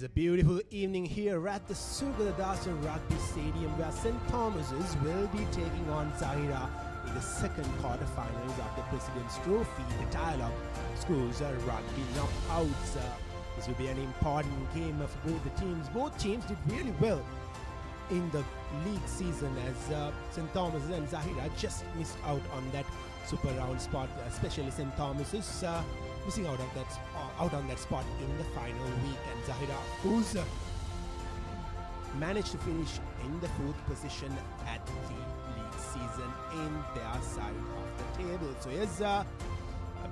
It's a beautiful evening here at the Sugathadasa Rugby Stadium where St. Thomas's will be taking on Zahira in the second quarterfinals of the President's Trophy, the Dialog Schools Rugby Knockouts. This will be an important game for both the teams. Both teams did really well in the league season as St. Thomas's and Zahira just missed out on that super round spot, especially St. Thomas's missing out on that spot in the final week, and Zahira, who's managed to finish in the 4th position at the league season in their side of the table. So here's a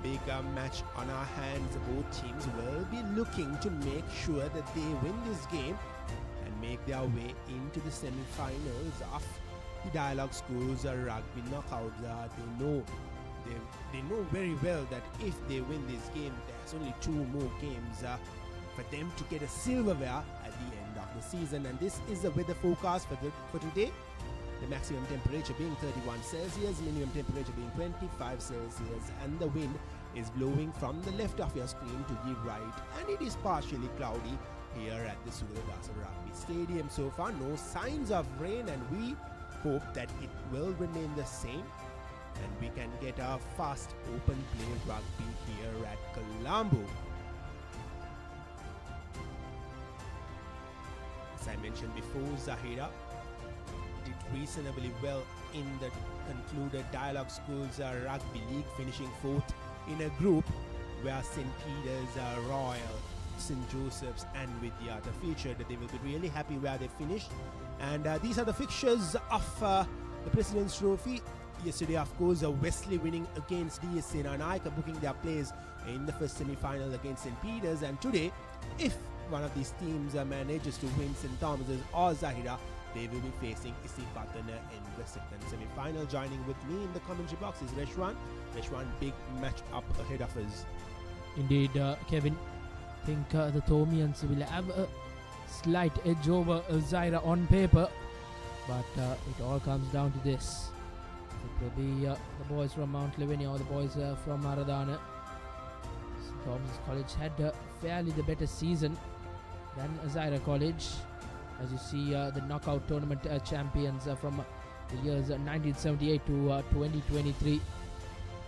big match on our hands. Both teams will be looking to make sure that they win this game and make their way into the semi-finals of the Dialog Schools Rugby Knockout. They know very well that if they win this game, there's only 2 more games for them to get a silverware at the end of the season. And this is the weather forecast for today. The maximum temperature being 31 Celsius, minimum temperature being 25 Celsius, and the wind is blowing from the left of your screen to the right, and it is partially cloudy here at the Sugathadasa Rugby Stadium. So far, no signs of rain, and we hope that it will remain the same and we can get a fast open play rugby here at Colombo. As I mentioned before, Zahira did reasonably well in the concluded Dialog Schools Rugby League, finishing 4th in a group where St. Peter's, Royal, St. Joseph's and Vidyata featured. They will be really happy where they finished. And these are the fixtures of the President's Trophy. Yesterday, of course, Wesley winning against DSC Nanaika, booking their place in the first semi-final against St. Peter's. And today, if one of these teams manages to win St. Thomas's or Zahira, they will be facing Isipatana in the second semi-final. Joining with me in the commentary box is Reshwan. Reshwan, big match up ahead of us. Indeed, Kevin. I think the Thomians will have a slight edge over Zahira on paper, but it all comes down to this. It will be the boys from Mount Lavinia or the boys from Maradana. St. Thomas College had fairly the better season than Zahira College. As you see, the knockout tournament champions from the years 1978 to 2023.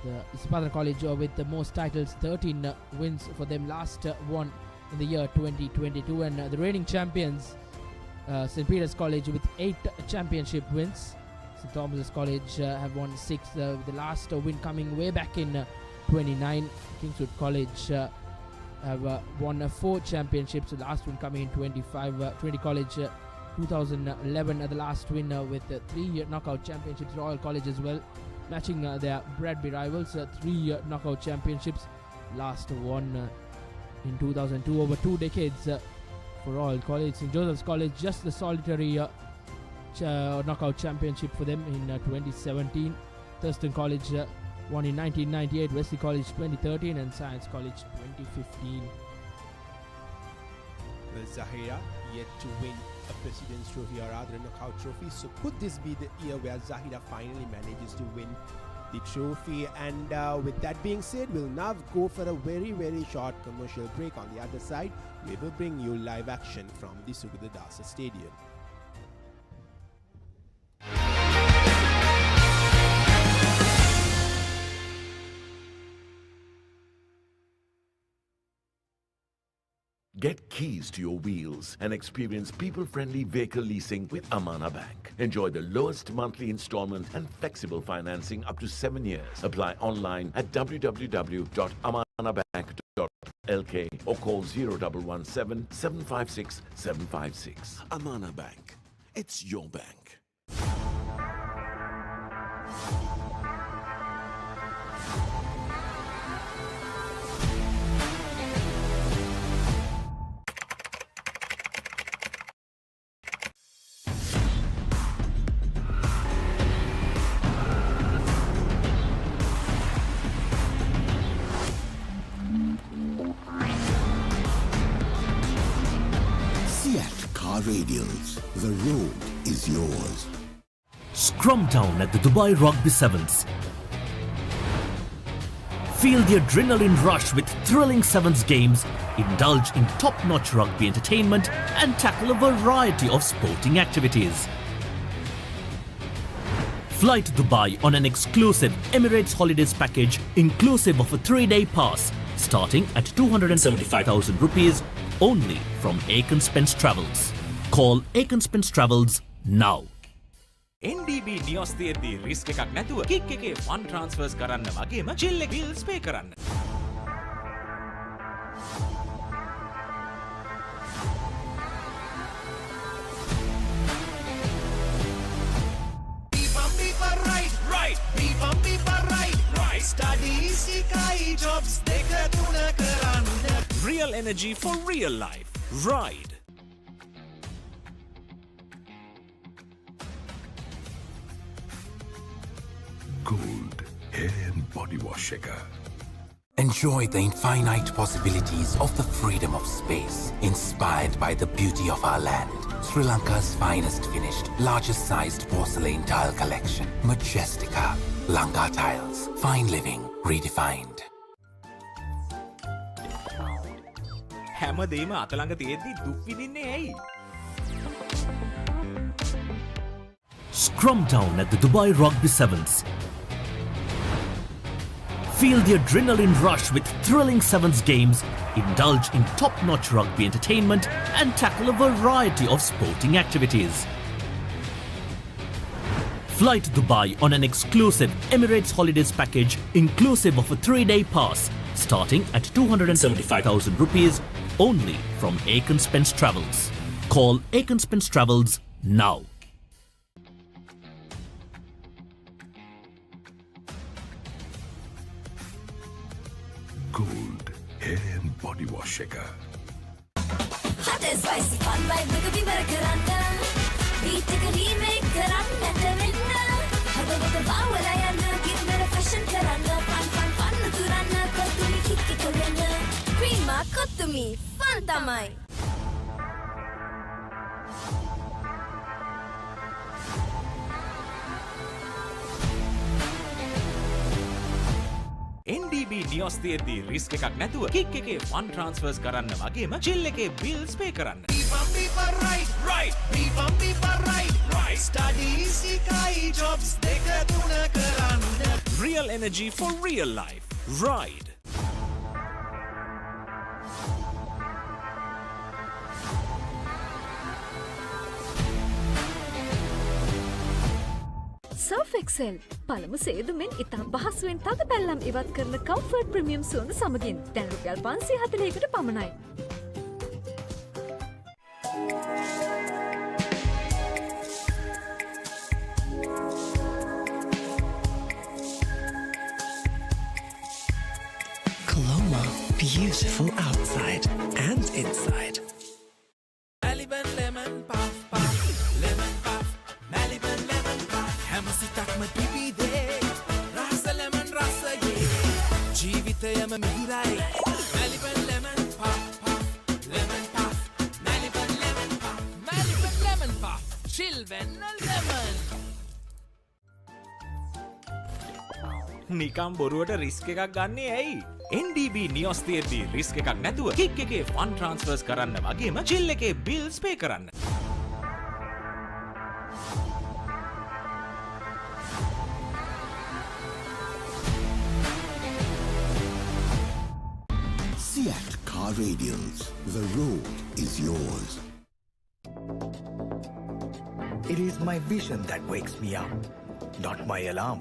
The Isipatana College with the most titles, 13 wins for them, last one in the year 2022. And the reigning champions, St. Peter's College with 8 championship wins. St. Thomas's College have won 6, the last win coming way back in 29. Kingswood College have won 4 championships, the last one coming in 25. Trinity College 2011, the last win with 3 knockout championships. Royal College as well, matching their Bradby rivals, 3 knockout championships, last one in 2002, over 2 decades for Royal College. St. Joseph's College just the solitary knockout championship for them in 2017. Thurston College won in 1998, Wesley College 2013, and Science College 2015. Well, Zahira yet to win a President's Trophy or rather a knockout trophy. So could this be the year where Zahira finally manages to win the trophy? And with that being said, we'll now go for a very, very short commercial break. On the other side, we will bring you live action from the Sugathadasa Stadium. Get keys to your wheels and experience people-friendly vehicle leasing with Amana Bank. Enjoy the lowest monthly installment and flexible financing up to 7 years. Apply online at www.amanabank.lk or call 0117 756 756. Amana Bank. It's your bank. Radials. The road is yours. Scrum Town at the Dubai Rugby Sevens. Feel the adrenaline rush with thrilling sevens games, indulge in top-notch rugby entertainment and tackle a variety of sporting activities. Fly to Dubai on an exclusive Emirates Holidays package inclusive of a 3-day pass starting at 275,000 rupees only from Aiken Spence Travels. Call Aiken Spence Travels now. NDB නියොස් තියෙද්දී risk එකක් නැතුව kick එකේ fun ට්‍රාන්ස්ෆර්ස් කරන්න වගේම chill එක bills පේ කරන්න. Real energy for real life. Ride. Gold hair and body wash shaker. Enjoy the infinite possibilities of the freedom of space, inspired by the beauty of our land. Sri Lanka's finest finished, largest sized porcelain tile collection. Majestica. Lanka Tiles. Fine living redefined. හැමදේම අතළඟ තියෙද්දි දුක් විඳින්නේ ඇයි? Scrum down at the Dubai Rugby Sevens. Feel the adrenaline rush with thrilling sevens games, indulge in top-notch rugby entertainment and tackle a variety of sporting activities. Fly to Dubai on an exclusive Emirates Holidays package inclusive of a 3-day pass starting at 275,000 rupees only from Aiken Spence Travels. Call Aiken Spence Travels now. Gold hair and body wash shaker. Hot and spicy fun vibe Rugby Barakaranda. Beat take a remake Karanda Winna. Hada wada bawala yana give me a fashion Karanda. Fun Turana Kotumi Kiki Korena. Prima Kotumi Fun Tamai. NDB නියොස් තියෙද්දී risk එකක් නැතුව kick එකේ fun ට්‍රාන්ස්ෆර්ස් කරන්න වගේම chill එකේ bills පේ කරන්න. Real energy for real life. Ride. Surf Excel පළමු සේදුමෙන් ඉතා පහසුවෙන් තද පැල්ලම් ඉවත් කරන කම්ෆර්ට් ප්‍රීමියම් සුවඳ සමගින් දැන් රුපියල් 540කට පමණයි. Colombo, beautiful outside and inside. නිකම් බොරුවට රිස්ක් එකක් ගන්නේ ඇයි? NDB නියොස් තියෙද්දී රිස්ක් එකක් නැතුව කික් එකේ ෆන් ට්‍රාන්ස්ෆර්ස් කරන්න වගේම චිල් එකේ බිල්ස් පේ කරන්න. Seat Car Radials. The road is yours. It is my vision that wakes me up, not my alarm.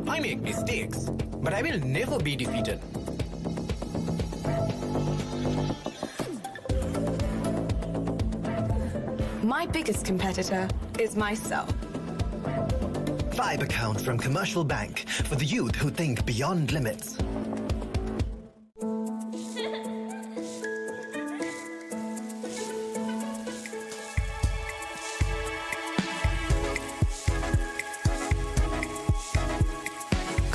I make mistakes, but I will never be defeated. My biggest competitor is myself. 5 accounts from Commercial Bank for the youth who think beyond limits.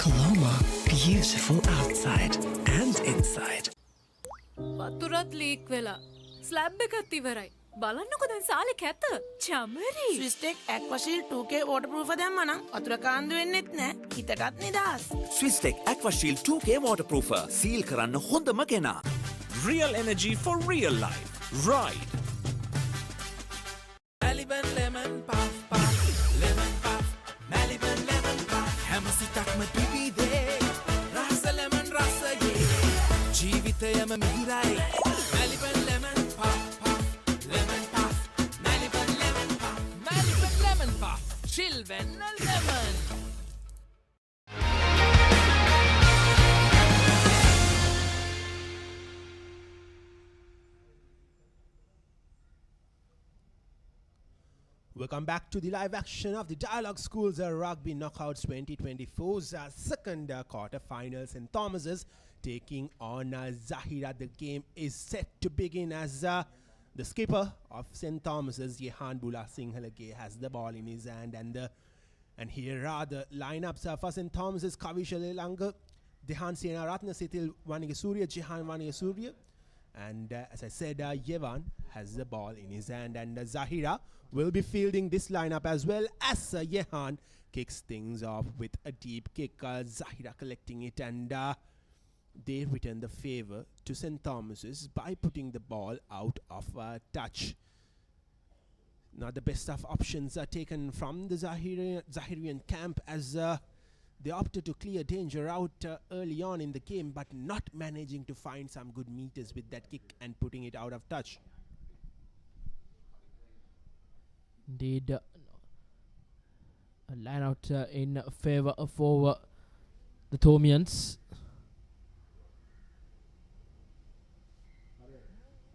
Colombo, beautiful outside and inside. වතුරත් leak වෙලා slab එකත් ඉවරයි. බලන්නකො දැන් සාලේ කැත. Chamari. ස්විස්ටෙක් ඇක්වාෂීල්ඩ් 2K waterproof දැම්මා නම් වතුර කාන්දු වෙන්නෙත් නෑ. හිතටත් නිදහස්. ස්විස්ටෙක් ඇක්වාෂීල්ඩ් 2K waterproofer. සීල් කරන්න හොඳම කෙනා. Real energy for real life. Ride. Maliban lemon puff puff. Lemon puff. Maliban lemon puff. හැම සිතක්ම පිබිදේ. රස lemon රසයේ. ජීවිතයම මිහිරයි. Maliban lemon puff puff. Lemon puff. Maliban lemon puff. Maliban lemon puff. Chill when lemon. Welcome back to the live action of the Dialog Schools Rugby Knockouts 2024's second quarter-final. St. Thomas's taking on Zahira. The game is set to begin as the skipper of St. Thomas's, Yehan Bula Singhalage, has the ball in his hand. And here are the lineups for St. Thomas's: Kavisha Langa, Dehan Sena Ratna Sitil Vanigasuriya, Jehan Vanigasuriya. And as I said, Yevan has the ball in his hand, and Zahira will be fielding this lineup as well as Yehan kicks things off with a deep kick. Zahira collecting it, and they return the favor to St. Thomas's by putting the ball out of touch. Now the best of options are taken from the Zahirian camp as they opted to clear danger out early on in the game, but not managing to find some good meters with that kick and putting it out of touch. Indeed, a line out in favor for the Thomians.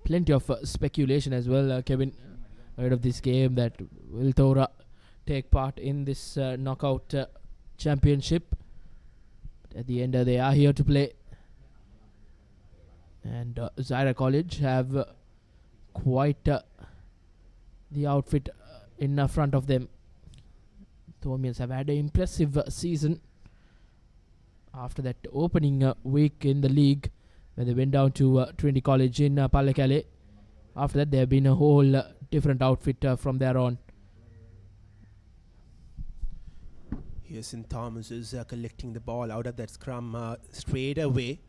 Plenty of speculation as well, Kevin, ahead of this game, that will Tora take part in this knockout championship. But at the end, they are here to play. And Zahira College have quite the outfit in front of them. Thomians have had an impressive season after that opening week in the league when they went down to Trinity College in Pallekele. After that, they have been a whole different outfit from there on. Here St. Thomas is collecting the ball out of that scrum straight away,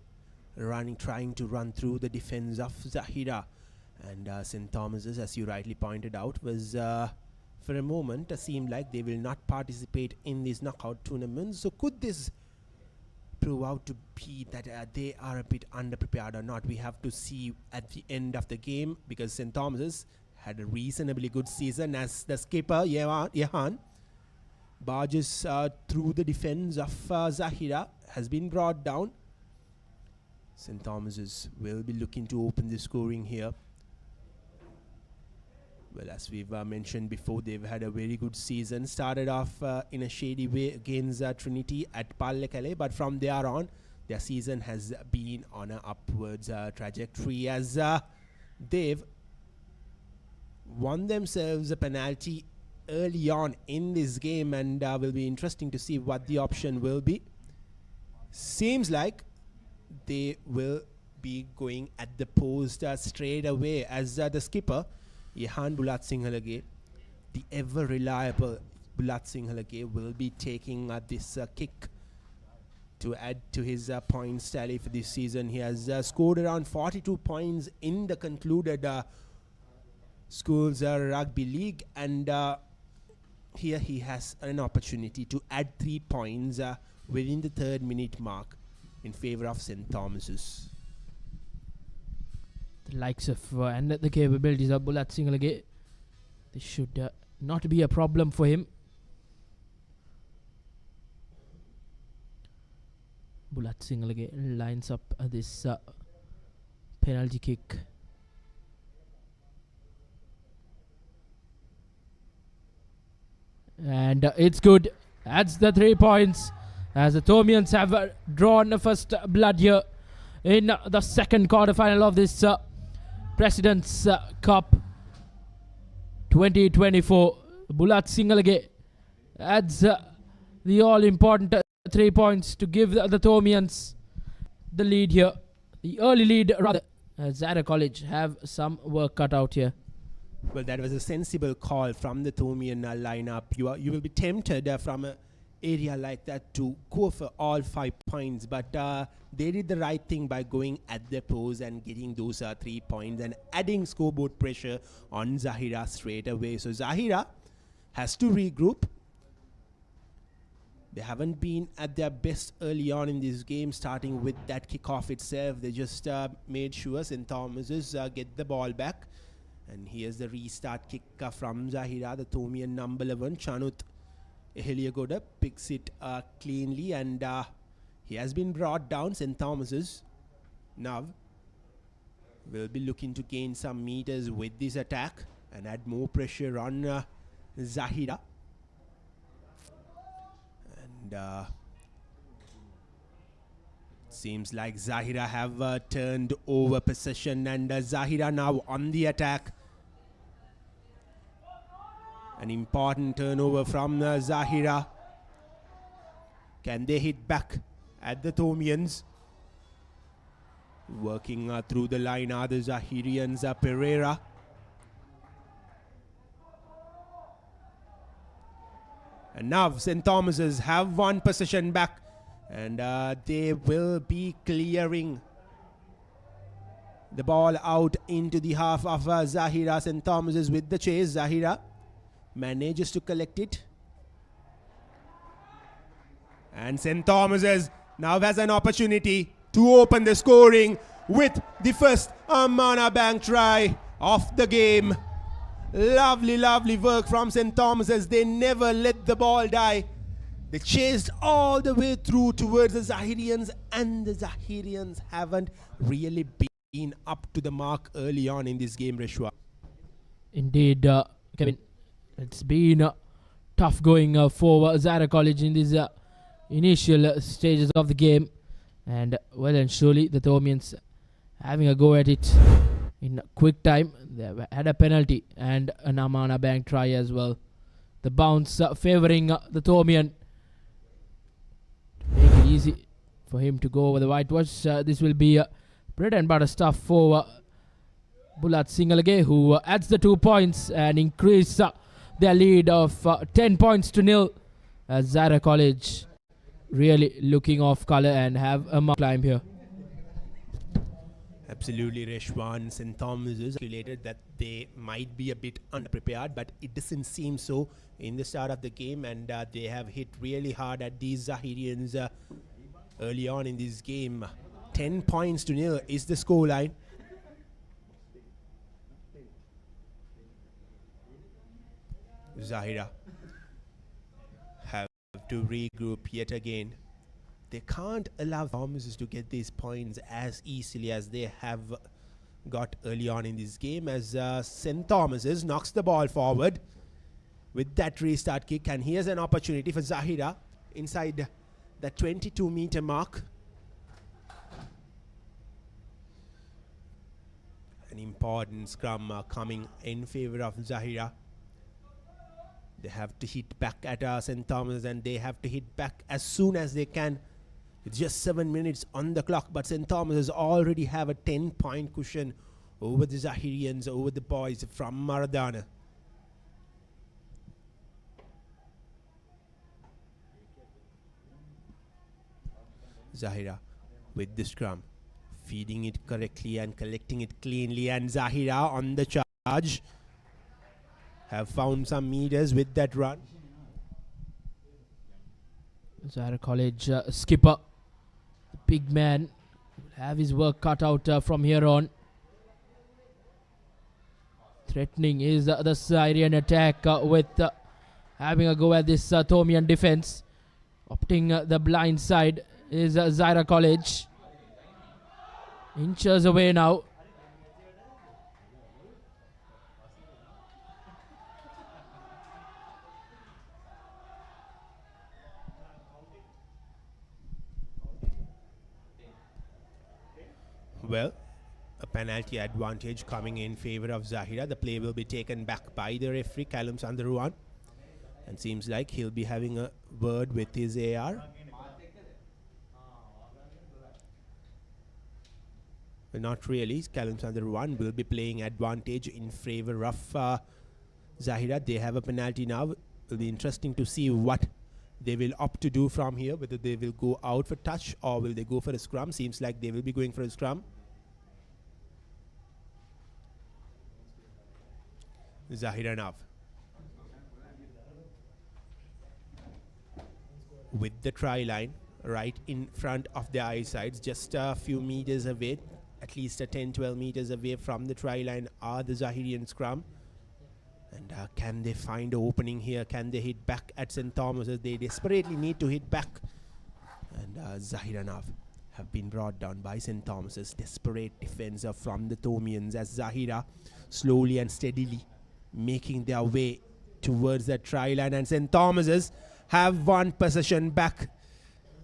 trying to run through the defense of Zahira. And St. Thomas's, as you rightly pointed out, was for a moment seemed like they will not participate in these knockout tournaments. So could this prove out to be that they are a bit underprepared or not? We have to see at the end of the game, because St. Thomas's had a reasonably good season as the skipper Yehan barges through the defense of Zahira, has been brought down. St. Thomas's will be looking to open the scoring here. Well, as we've mentioned before, they've had a very good season. Started off in a shady way against Trinity at Pallekele, but from there on, their season has been on an upwards trajectory as they've won themselves a penalty early on in this game, and will be interesting to see what the option will be. Seems like they will be going at the post straight away as the skipper Yehan Bulat Singhalage, the ever reliable Bulat Singhalage, will be taking this kick to add to his points tally for this season. He has scored around 42 points in the concluded Schools Rugby League, and here he has an opportunity to add 3 points within the 3rd minute mark in favor of St. Thomas's. The likes of and the capabilities of Bulat Singhalage, this should not be a problem for him. Bulat Singhalage lines up this penalty kick. And it's good. That's the 3 points as the Thomians have drawn the first blood here in the second quarter-final of this President's Cup 2024. Bulat Singhalage adds the all-important 3 points to give the Thomians the lead here. The early lead, rather. Zahira College have some work cut out here. Well, that was a sensible call from the Thomian lineup. You will be tempted from an area like that to go for all 5 points, but they did the right thing by going at the pose and getting those 3 points and adding scoreboard pressure on Zahira straight away. So Zahira has to regroup. They haven't been at their best early on in this game, starting with that kickoff itself. They just made sure St. Thomas's get the ball back. And here's the restart kick from Zahira, the Thomian number 11. Chanut Eheliagoda picks it cleanly, and he has been brought down. St. Thomas's now will be looking to gain some meters with this attack and add more pressure on Zahira. And seems like Zahira have turned over possession, and Zahira now on the attack. An important turnover from Zahira. Can they hit back at the Thomians? Working through the line are the Zahirians, Pereira. And now St. Thomas's have one possession back, and they will be clearing the ball out into the half of Zahira. St. Thomas's with the chase. Zahira manages to collect it, and St. Thomas's now has an opportunity to open the scoring with the first Amana Bank try of the game. Lovely work from St. Thomas's. They never let the ball die. They chased all the way through towards the Zahirians, and the Zahirians haven't really been up to the mark early on in this game, Reshwa. Indeed, Kevin. It's been tough going for Zahira College in these initial stages of the game. And well and surely the Thomians having a go at it in quick time. They had a penalty and an Amana Bank try as well. The bounce favouring the Thomian. Make it easy for him to go over the whitewash. This will be bread and butter stuff for Bulat Singalage, who adds the 2 points and increase their lead of 10 points to 0. Zahira College really looking off colour and have a climb here. Absolutely, Reshwan. St. Thomas is calculated that they might be a bit unprepared, but it doesn't seem so in the start of the game, and they have hit really hard at these Zahirians early on in this game. 10 points to 0 is the scoreline. Zahira have to regroup yet again. They can't allow Thomas to get these points as easily as they have got early on in this game, as St. Thomas's knocks the ball forward with that restart kick, and here's an opportunity for Zahira inside the 22-meter mark. An important scrum coming in favor of Zahira. They have to hit back at St. Thomas, and they have to hit back as soon as they can. It's just 7 minutes on the clock, but St. Thomas already have a 10-point cushion over the Zahirians, over the boys from Maradana. Zahira with the scrum, feeding it correctly and collecting it cleanly, and Zahira on the charge. Have found some meters with that run. Zahira College skipper, the big man, will have his work cut out from here on. Threatening is the Syrian attack with having a go at this Thomian defense. Opting the blind side is Zahira College. Inches away now. Well, a penalty advantage coming in favor of Zahira. The play will be taken back by the referee, Callum Sandaruan. And seems like he'll be having a word with his AR. Well, not really. Kalamsandar 1 will be playing advantage in favor of Zahira. They have a penalty now. It will be interesting to see what they will opt to do from here, whether they will go out for touch or will they go for a scrum. Seems like they will be going for a scrum. Zahira now with the try line right in front of their eyesight, just a few meters away, at least 10-12 meters away from the try line are the Zahirian scrum. And can they find an opening here? Can they hit back at St. Thomas's? They desperately need to hit back. And Zahira now have been brought down by St. Thomas's. Desperate defense from the Thomians as Zahira slowly and steadily making their way towards that try line, and St. Thomas's have one possession back.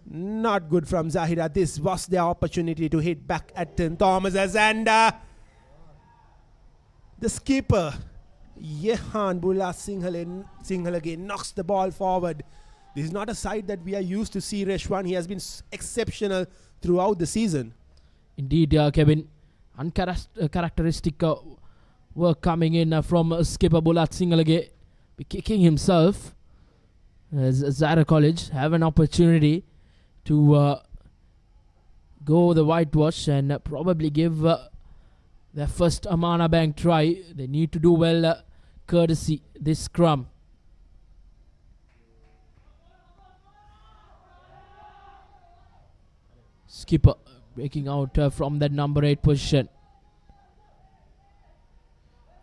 Not good from Zahira. This was their opportunity to hit back at St. Thomas's, and the skipper Yehan Bulla Singhal again knocks the ball forward. This is not a side that we are used to see Reshwan. He has been exceptional throughout the season. Indeed, Kevin. Uncharacteristic work coming in from skipper Bulat Singalage, kicking himself as Zahira College have an opportunity to go the whitewash and probably give their first Amana Bank try. They need to do well courtesy this scrum. Skipper breaking out from that number 8 position.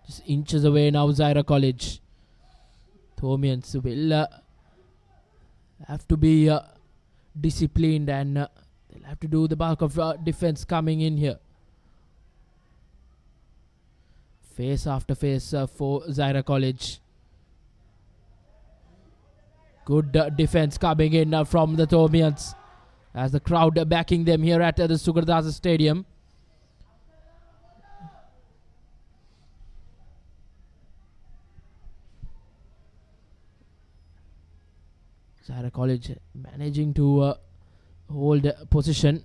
Just inches away now, Zahira College. Thomians will have to be disciplined, and they'll have to do the bulk of defense coming in here. Face after face for Zahira College. Good defense coming in from the Thomians as the crowd backing them here at the Sugathadasa Stadium. Zahira College managing to hold position.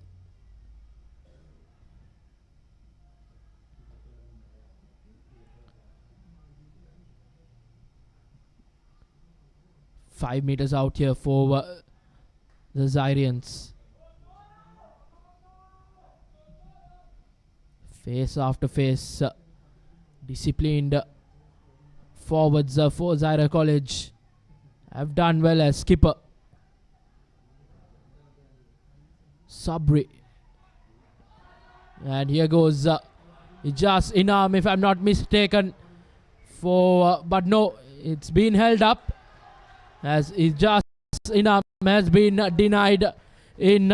Five meters out here for the Zahirians. Face after face, disciplined forwards for Zahira College have done well as skipper Sabri. And here goes Ijaz Inam, if I'm not mistaken, for but no, it's been held up as Ijaz Inam has been denied in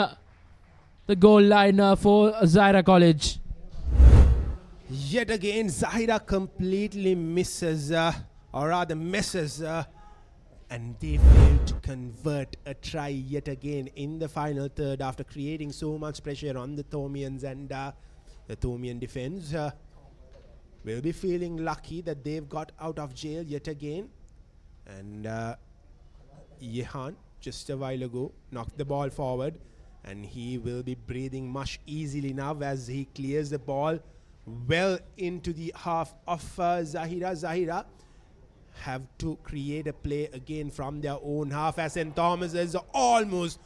the goal line for Zahira College. Yet again, Zahira completely misses, or rather misses, and they failed to convert a try yet again in the final third after creating so much pressure on the Thomians, and the Thomian defense will be feeling lucky that they've got out of jail yet again. And Yehan just a while ago knocked the ball forward, and he will be breathing much easily now as he clears the ball well into the half of Zahira. Zahira have to create a play again from their own half as St. Thomas is almost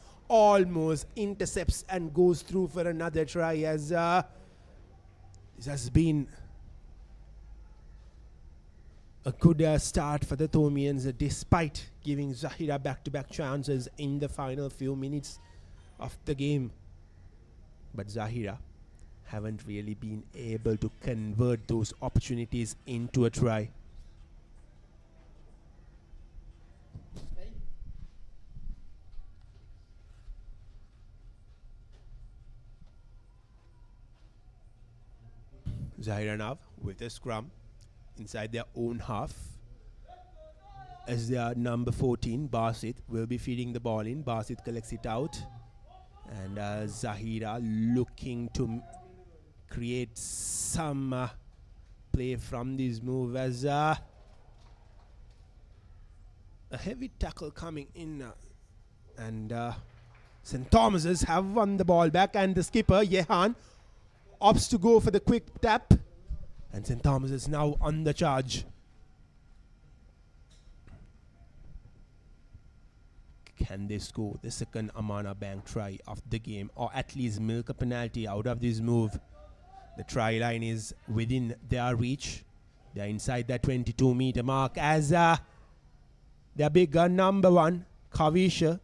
intercepts and goes through for another try, as this has been a good start for the Thomians despite giving Zahira back-to-back chances in the final few minutes of the game. But Zahira haven't really been able to convert those opportunities into a try. Zahira now with a scrum inside their own half as their number 14 Basit will be feeding the ball in. Basit collects it out, and Zahira looking to create some play from this move as a heavy tackle coming in, and St. Thomas's have won the ball back, and the skipper Yehan opts to go for the quick tap. And St. Thomas is now on the charge. Can they score the second Amana Bank try of the game, or at least milk a penalty out of this move? The try line is within their reach. They're inside that 22-meter mark as their big gun number one, Kavisha,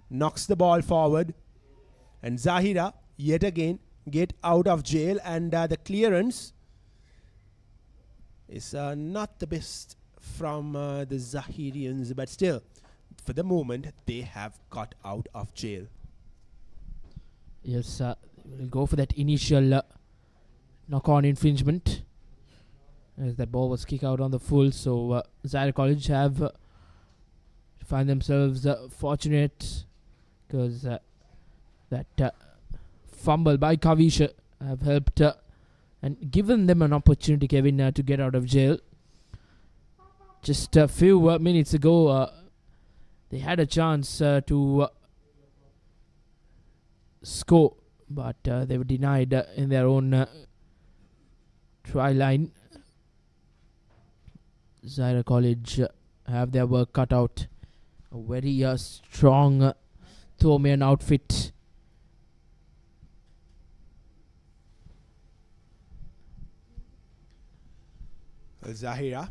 knocks the ball forward. And Zahira, yet again, get out of jail. And the clearance is not the best from the Zahirians, but still, for the moment, they have got out of jail. Yes, we'll go for that initial knock-on infringement as that ball was kicked out on the full. So Zahira College have find themselves fortunate because that fumble by Kavisha have helped and given them an opportunity, Kevin, to get out of jail. Just a few minutes ago, they had a chance to score, but they were denied in their own try line. Zahira College have their work cut out. A very strong Thomian outfit. Zahira,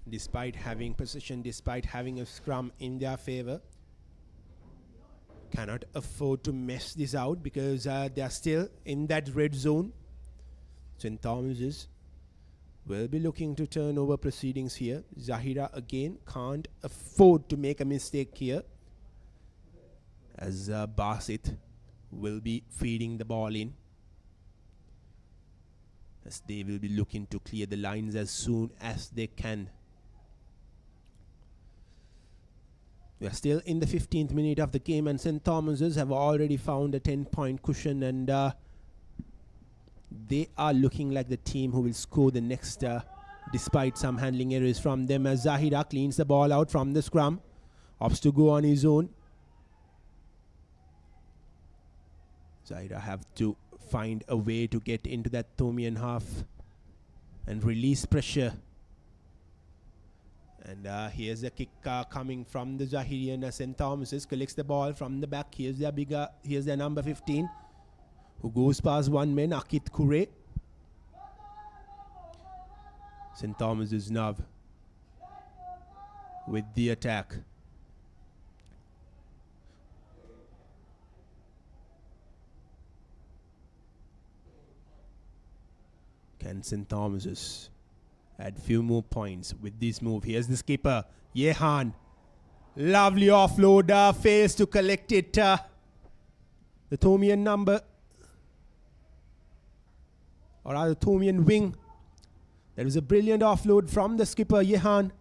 despite having possession, despite having a scrum in their favor, cannot afford to mess this out because they are still in that red zone. St. Thomas's will be looking to turn over proceedings here. Zahira again can't afford to make a mistake here, as Basit will be feeding the ball in, as they will be looking to clear the lines as soon as they can. We are still in the 15th minute of the game, and St. Thomas's have already found a 10-point cushion, and they are looking like the team who will score the next, despite some handling errors from them, as Zahira cleans the ball out from the scrum, opts to go on his own. Zahira have to find a way to get into that Thomian half and release pressure. And here's a kick coming from the Zahirian. St. Thomas's collects the ball from the back. Here's their number 15, who goes past one man, Akit Kure. St. Thomas's now with the attack. Can St. Thomas's add few more points with this move? Here's the skipper, Yehan. Lovely offload, fails to collect it. The Thomian number, or rather Thomian wing. There was a brilliant offload from the skipper, Yehan,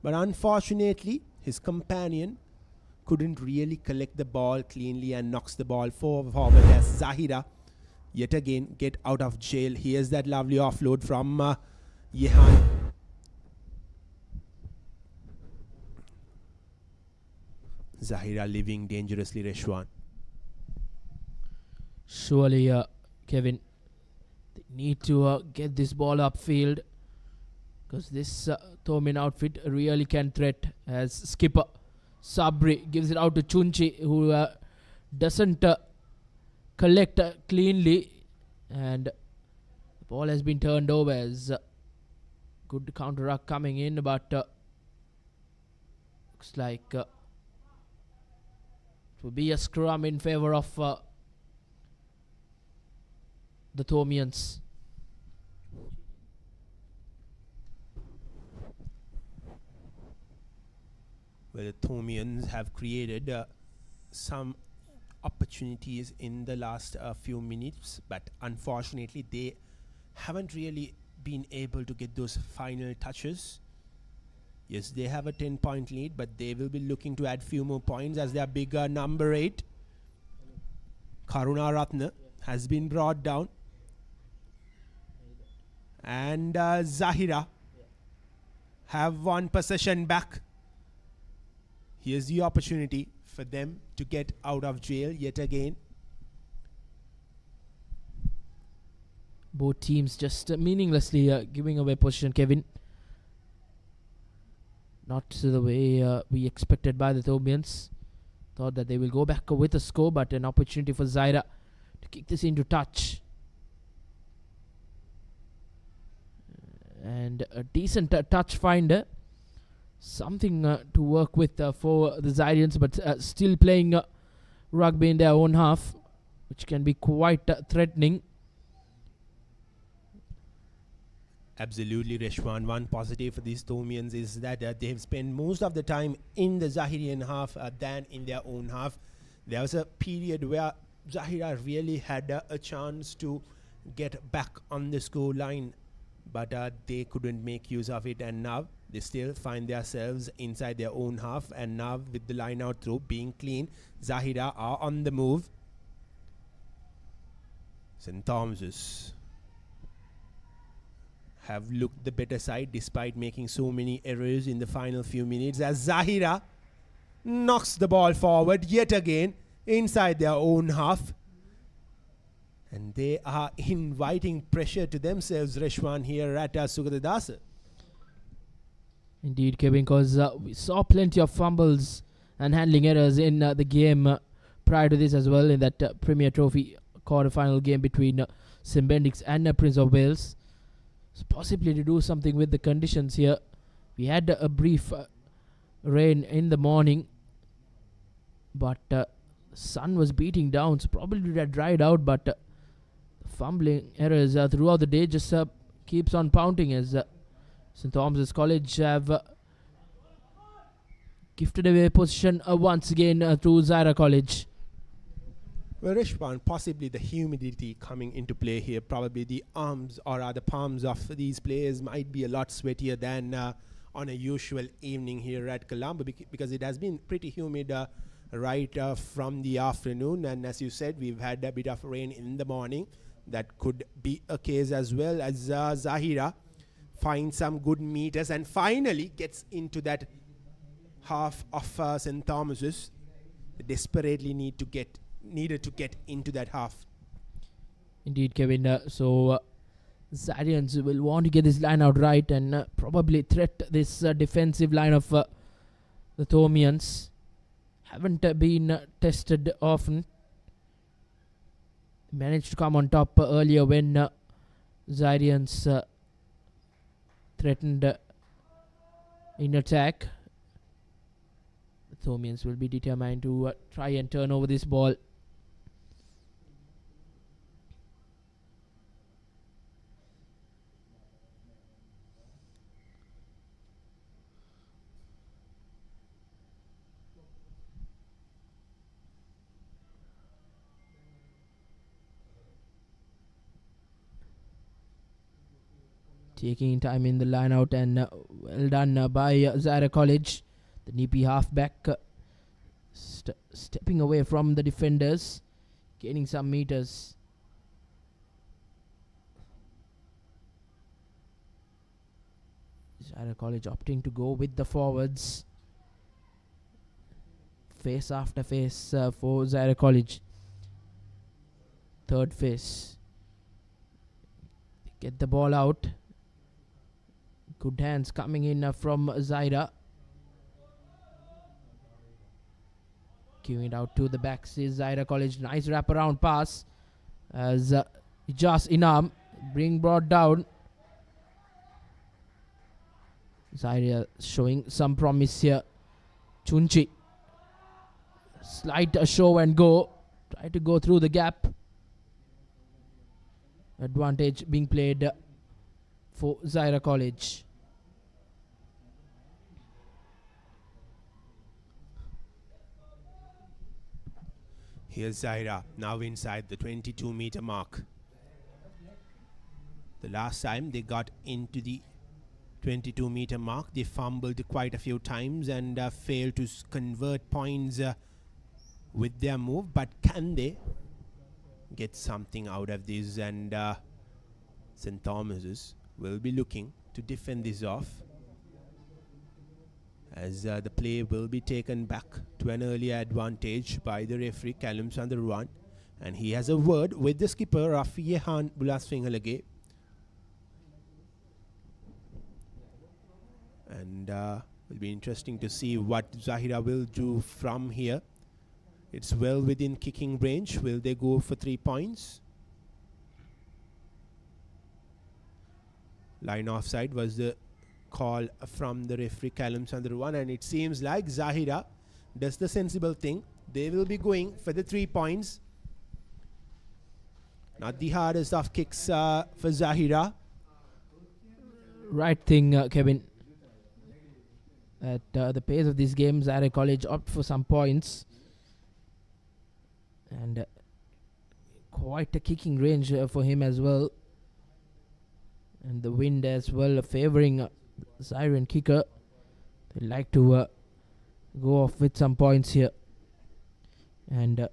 but unfortunately his companion couldn't really collect the ball cleanly and knocks the ball forward as Zahira yet again get out of jail. Here's that lovely offload from Yehan. Zahira living dangerously, Reshwan. Surely, Kevin, they need to get this ball upfield, because this Thomian outfit really can threat, as skipper Sabri gives it out to Chunchi, who doesn't collect cleanly, and the ball has been turned over as good counter-ruck coming in, but looks like it will be a scrum in favor of the Thomians. Well, the Thomians have created some opportunities in the last few minutes, but unfortunately they haven't really been able to get those final touches. Yes, they have a 10-point lead, but they will be looking to add few more points as their bigger number 8, Karuna Ratna, has been brought down, and Zahira have one possession back. Here's the opportunity for them to get out of jail yet again. Both teams just meaninglessly giving away position, Kevin. Not the way we expected by the Ethiopians. Thought that they will go back with a score, but an opportunity for Zahira to kick this into touch. And a decent touch finder. Something to work with for the Zairians, but still playing rugby in their own half, which can be quite threatening. Absolutely, Reshwan. One positive for these Thomians is that they have spent most of the time in the Zahirian half than in their own half. There was a period where Zahira really had a chance to get back on the score line, but they couldn't make use of it, and now they still find themselves inside their own half, and now with the line out through being clean, Zahira are on the move. St. Thomas's have looked the better side despite making so many errors in the final few minutes, as Zahira knocks the ball forward yet again inside their own half, and they are inviting pressure to themselves, Reshwan, here at Sugathadasa. Indeed, Kevin, because we saw plenty of fumbles and handling errors in the game prior to this as well, in that Premier Trophy quarter-final game between St. Benedict's and Prince of Wales. So possibly to do something with the conditions here. We had a brief rain in the morning, but the sun was beating down, so probably it had dried out, but the fumbling errors throughout the day just keeps on pounding, as St. Thomas's College have gifted away position once again to Zahira College. Well, Rishwan, possibly the humidity coming into play here. Probably the arms, or rather palms, of these players might be a lot sweatier than on a usual evening here at Colombo, because it has been pretty humid right from the afternoon. And as you said, we've had a bit of rain in the morning. That could be a case as well, as Zahira finds some good meters and finally gets into that half of St. Thomas's. They desperately needed to get into that half. Indeed, Kevin. So Zairians will want to get this line out right and probably threat this defensive line of the Thomians. Haven't been tested often. Managed to come on top earlier when Zairians threatened in attack. The Thomians will be determined to try and turn over this ball. Taking time in the line out, and well done by Zahira College. The nippy halfback stepping away from the defenders, gaining some meters. Zahira College opting to go with the forwards. Face after face for Zahira College. Third face. Get the ball out. Good hands coming in from Zahira. Giving it out to the backs is Zahira College. Nice wraparound pass as Ijas Inam being brought down. Zahira showing some promise here. Chunchi. Slight show and go. Try to go through the gap. Advantage being played for Zahira College. Here's Zahira, now inside the 22-meter mark. The last time they got into the 22-meter mark, they fumbled quite a few times and failed to convert points with their move. But can they get something out of this? And St. Thomas's will be looking to defend this off, as the play will be taken back to an earlier advantage by the referee, Callum Sandharuan. And he has a word with the skipper, Yehan Bulasfingalage. And will be interesting to see what Zahira will do from here. It's well within kicking range. Will they go for 3 points? Line offside was the call from the referee Callum Chandruwan, and it seems like Zahira does the sensible thing. They will be going for the 3 points. Not the hardest of kicks for Zahira. Right thing, Kevin. At the pace of these games, Zahira College opt for some points. And quite a kicking range for him as well. And the wind as well favoring Zahirian kicker. They like to go off with some points here. And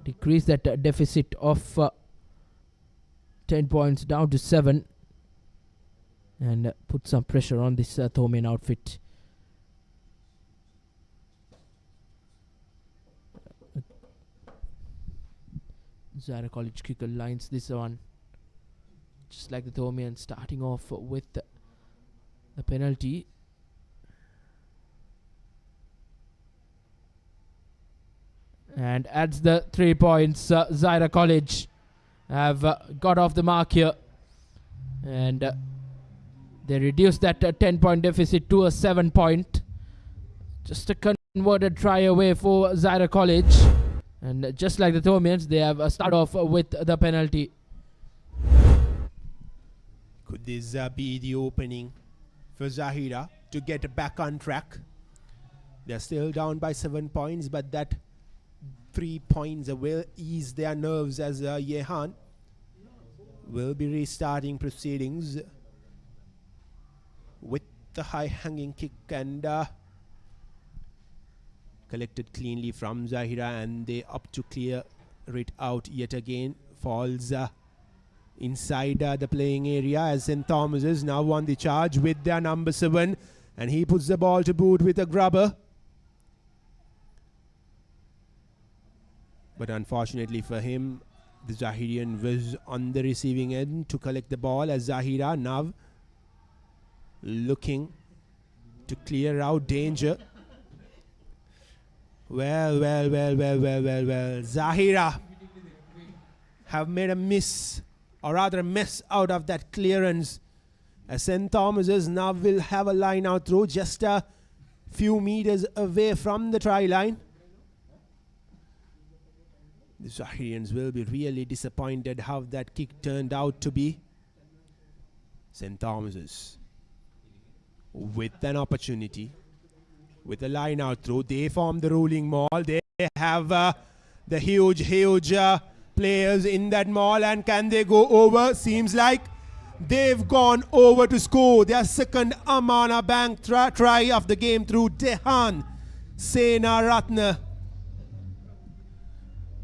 decrease that deficit of 10 points down to 7. And put some pressure on this Thomian outfit. Zahira College kicker lines this one. Just like the Thomian, starting off with the penalty. And adds the 3 points. Zahira College have got off the mark here. And they reduced that 10-point deficit to a 7-point. Just a converted try away for Zahira College. And just like the Thomians, they have started off with the penalty. Could this be the opening for Zahira to get back on track? They're still down by 7 points, but that 3 points will ease their nerves as Yehan will be restarting proceedings with the high-hanging kick and collected cleanly from Zahira, and they opt to clear it out yet again. Falls inside the playing area as St. Thomas's now won the charge with their number 7, and he puts the ball to boot with a grubber. But unfortunately for him, the Zahirian was on the receiving end to collect the ball as Zahira now looking to clear out danger. Well. Zahira have made a miss, or rather a mess out of that clearance. As St. Thomas's now will have a line out throw just a few meters away from the try line. The Zahirians will be really disappointed how that kick turned out to be. St. Thomas's with an opportunity, with a line out throw. They form the rolling maul. They have the huge players in that maul, and can they go over? Seems like they've gone over to score their second Amana Bank try of the game through Dehan Senaratne.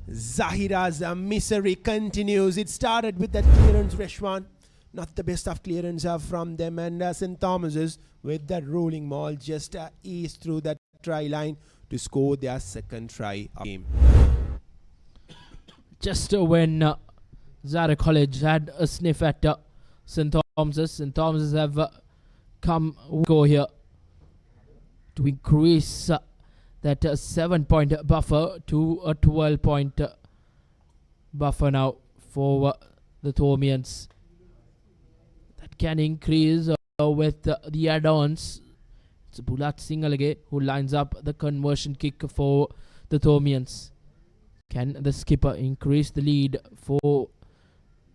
Zahira's misery continues. It started with that clearance, Reshwan. Not the best of clearance from them, and St. Thomas's with that rolling maul just eased through that try line to score their second try of the game. Just when Zahira College had a sniff at St. Thomas's have come go here to increase that 7-point buffer to a 12-point buffer now for the Thomians. That can increase with the add-ons. It's Bulat Singalage who lines up the conversion kick for the Thomians. Can the skipper increase the lead for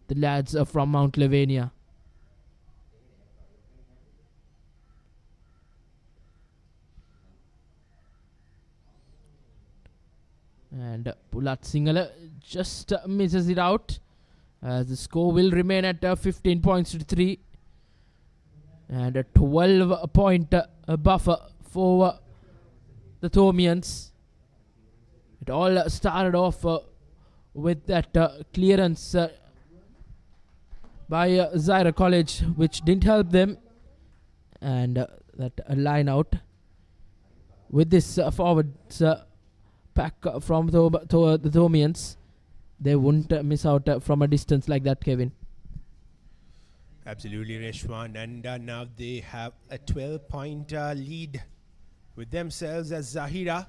the lads from Mount Lavinia? And Bulat Singala just misses it out. The score will remain at 15 points to 3. And a 12-point buffer for the Thomians. It all started off with that clearance by Zahira College, which didn't help them. And that line out with this forwards pack from the Thomians, they wouldn't miss out from a distance like that, Kevin. Absolutely, Reshwan. And now they have a 12-point lead with themselves as Zahira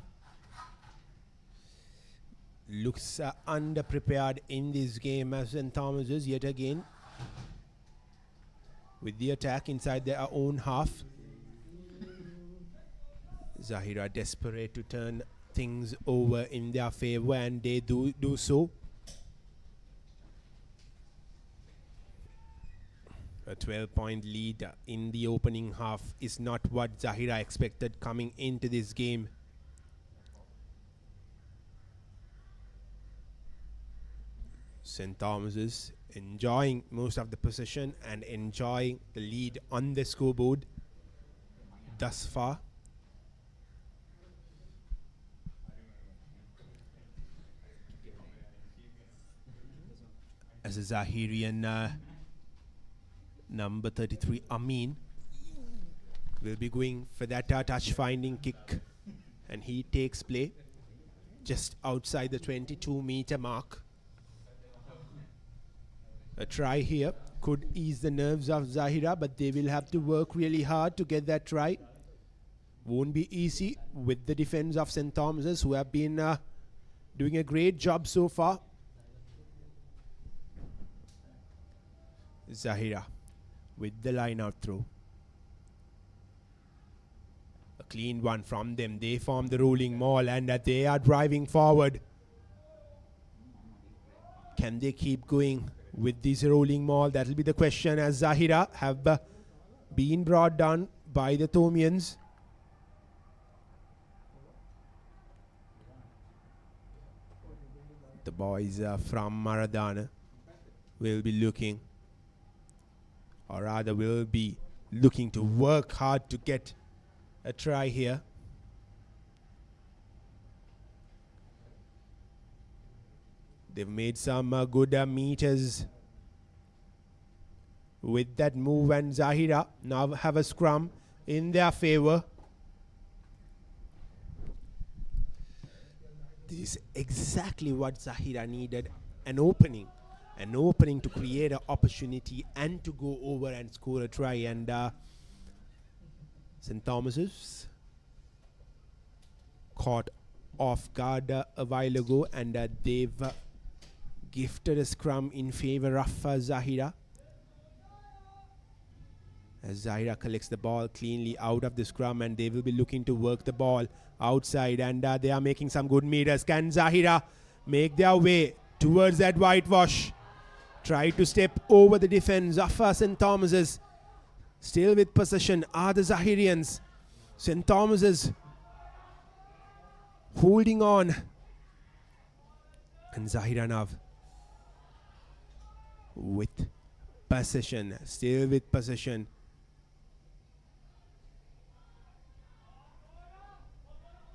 looks underprepared in this game as St. Thomas's yet again with the attack inside their own half. Zahira desperate to turn things over in their favor, and they do so. A 12-point lead in the opening half is not what Zahira expected coming into this game. St. Thomas's enjoying most of the possession and enjoying the lead on the scoreboard thus far. As a Zahirian number 33 Amin will be going for that touch finding kick, and he takes play just outside the 22-meter mark. A try here could ease the nerves of Zahira, but they will have to work really hard to get that try. Won't be easy with the defense of St. Thomas's, who have been doing a great job so far. Zahira with the line out throw. A clean one from them. They form the rolling maul, and they are driving forward. Can they keep going with this rolling maul? That will be the question, as Zahira have been brought down by the Thomians. The boys from Maradana will be looking, or rather will be looking to work hard to get a try here. They've made some good meters with that move, and Zahira now have a scrum in their favor. This is exactly what Zahira needed, an opening to create an opportunity and to go over and score a try. And St. Thomas's caught off guard a while ago, and they've gifted a scrum in favor of Zahira, as Zahira collects the ball cleanly out of the scrum, and they will be looking to work the ball outside, and they are making some good meters. Can Zahira make their way towards that whitewash? Try to step over the defense of St. Thomas's. Still with possession are the Zahirians. St. Thomas's holding on, and Zahira now with possession, still with possession.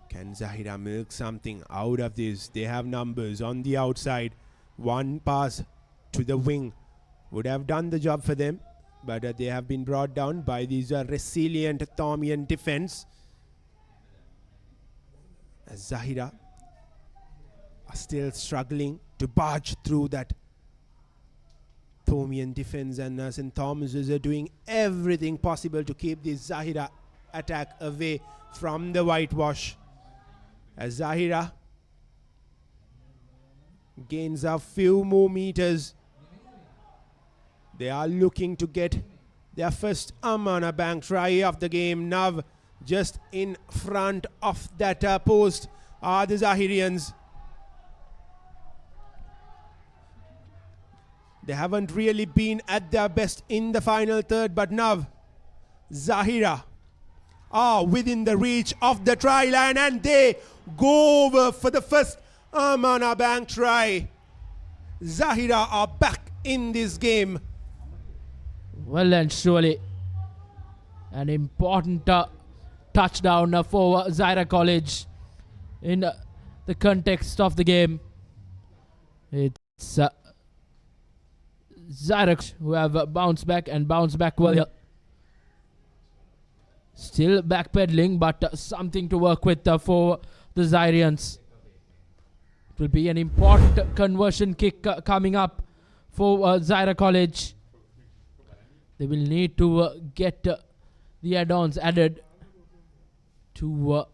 Can Zahira milk something out of this? They have numbers on the outside. One pass to the wing would have done the job for them, but they have been brought down by these resilient Thomian defense. As Zahira are still struggling to barge through that Thomian defense, and St. Thomas's are doing everything possible to keep this Zahira attack away from the whitewash. As Zahira gains a few more meters, they are looking to get their first Amana Bank try of the game. Now just in front of that post are the Zahirians. They haven't really been at their best in the final third, but now Zahira are within the reach of the try line, and they go over for the first Amana Bank try. Zahira are back in this game. Well and surely an important touchdown for Zahira College in the context of the game. It's Zahira who have bounced back and bounced back well. Still backpedaling, but something to work with for the Zahirians. It will be an important conversion kick coming up for Zahira College. They will need to get the add-ons added to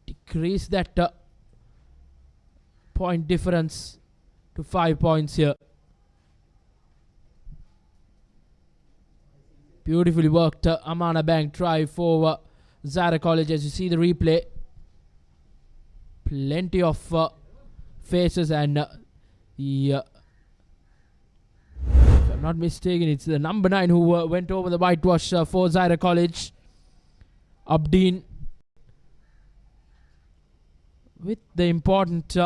decrease that point difference to 5 points here. Beautifully worked Amana Bank try for Zahira College. As you see the replay, plenty of faces, and if I'm not mistaken, it's the number 9 who went over the whitewash for Zahira College, Abdeen, with the important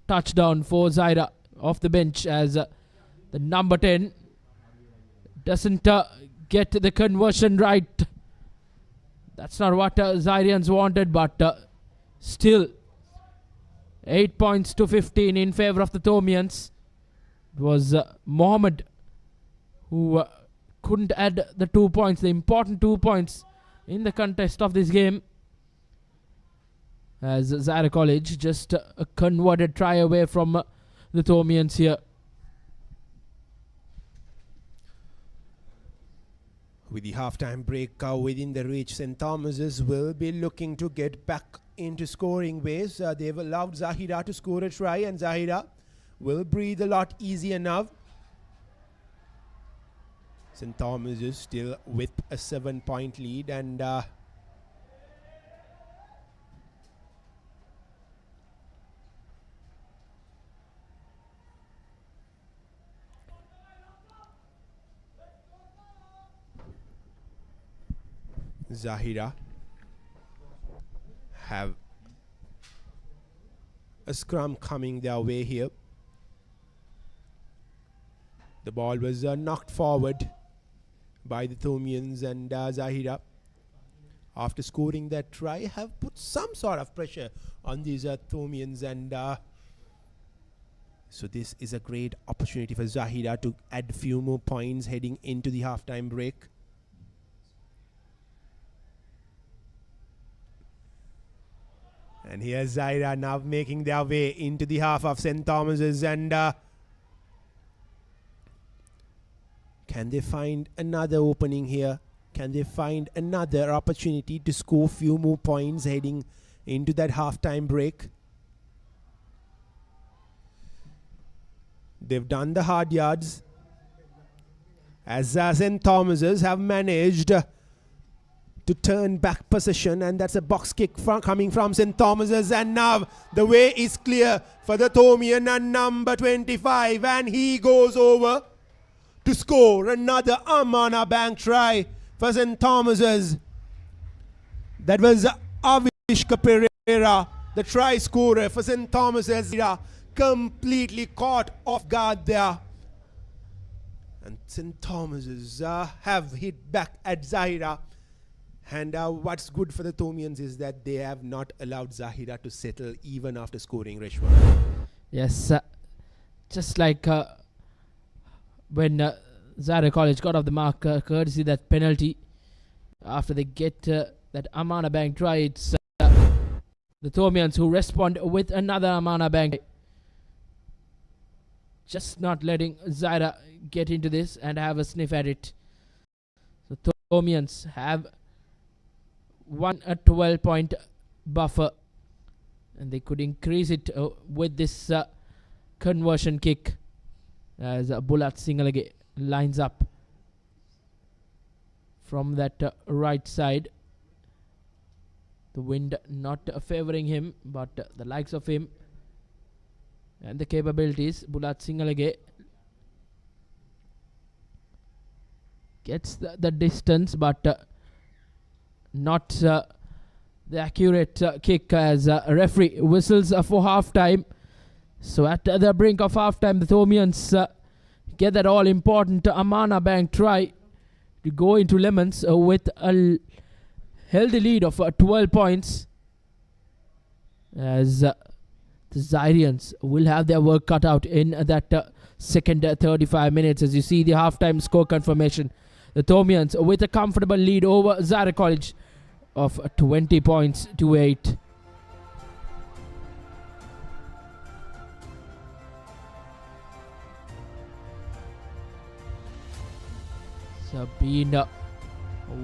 touchdown for Zahira off the bench, as the number 10 doesn't get the conversion right. That's not what Zahirians wanted, but still 8 points to 15 in favor of the Thomians. It was Mohammed who couldn't add the 2 points, the important 2 points in the contest of this game, as Zahira College just a converted try away from the Thomians here. With the halftime break within the reach, St. Thomas's will be looking to get back into scoring ways. They've allowed Zahira to score a try, and Zahira will breathe a lot easier now. St. Thomas's still with a 7-point lead, and Zahira have a scrum coming their way here. The ball was knocked forward by the Thomians, and Zahira, after scoring that try, have put some sort of pressure on these Thomians, and so this is a great opportunity for Zahira to add a few more points heading into the halftime break. And here's Zahira now making their way into the half of St. Thomas's, and can they find another opening here? Can they find another opportunity to score a few more points heading into that halftime break? They've done the hard yards, as St. Thomas's have managed to turn back possession, and that's a box kick coming from St. Thomas's, and now the way is clear for the Thomian and number 25, and he goes over to score another Amana Bank try for St. Thomas's. That was Avishka Pereira, the try scorer for St. Thomas's, completely caught off guard there. And St. Thomas's have hit back at Zahira. And what's good for the Thomians is that they have not allowed Zahira to settle even after scoring Reshwan. Yes, just like when Zahira College got off the mark, courtesy that penalty, after they get that Amana Bank try, it's the Thomians who respond with another Amana Bank. Just not letting Zahira get into this and have a sniff at it. The Thomians have a 12-point buffer, and they could increase it with this conversion kick, as Bulat Singalage lines up from that right side. The wind not favoring him, but the likes of him and the capabilities, Bulat Singalage gets the distance, but not the accurate kick, as a referee whistles for half-time. So at the brink of half-time, the Thomians get that all-important Amana Bank try to go into lemons with a healthy lead of 12 points, as the Zahirians will have their work cut out in that second 35 minutes. As you see the half-time score confirmation, the Thomians with a comfortable lead over Zahira College of 20 points to 8. It's been a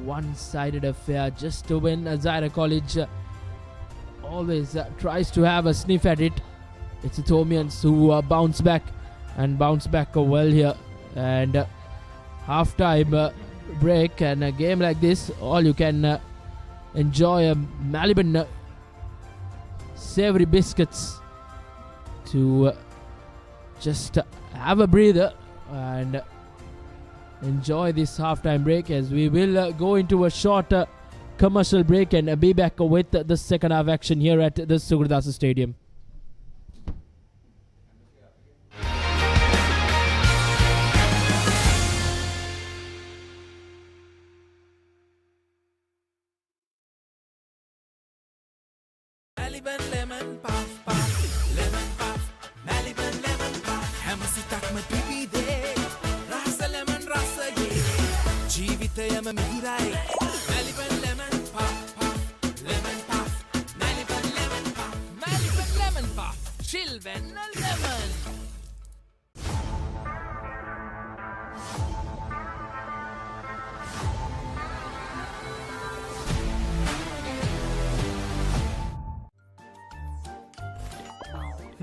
one-sided affair just to win. Zahira College always tries to have a sniff at it. It's the Tomians who bounce back well here. And half-time break and a game like this, all you can enjoy a Maliban savory biscuits to just have a breather and enjoy this halftime break, as we will go into a short commercial break and be back with the second half action here at the Sugathadasa Stadium. Maliban lemon puff puff, lemon puff, Maliban lemon puff. Hamasitak ma pipi de, rasa lemon rasa ye. Jeevitayama mihirai, Maliban lemon puff puff, lemon puff, Maliban lemon puff, Maliban lemon puff, chilven lemon.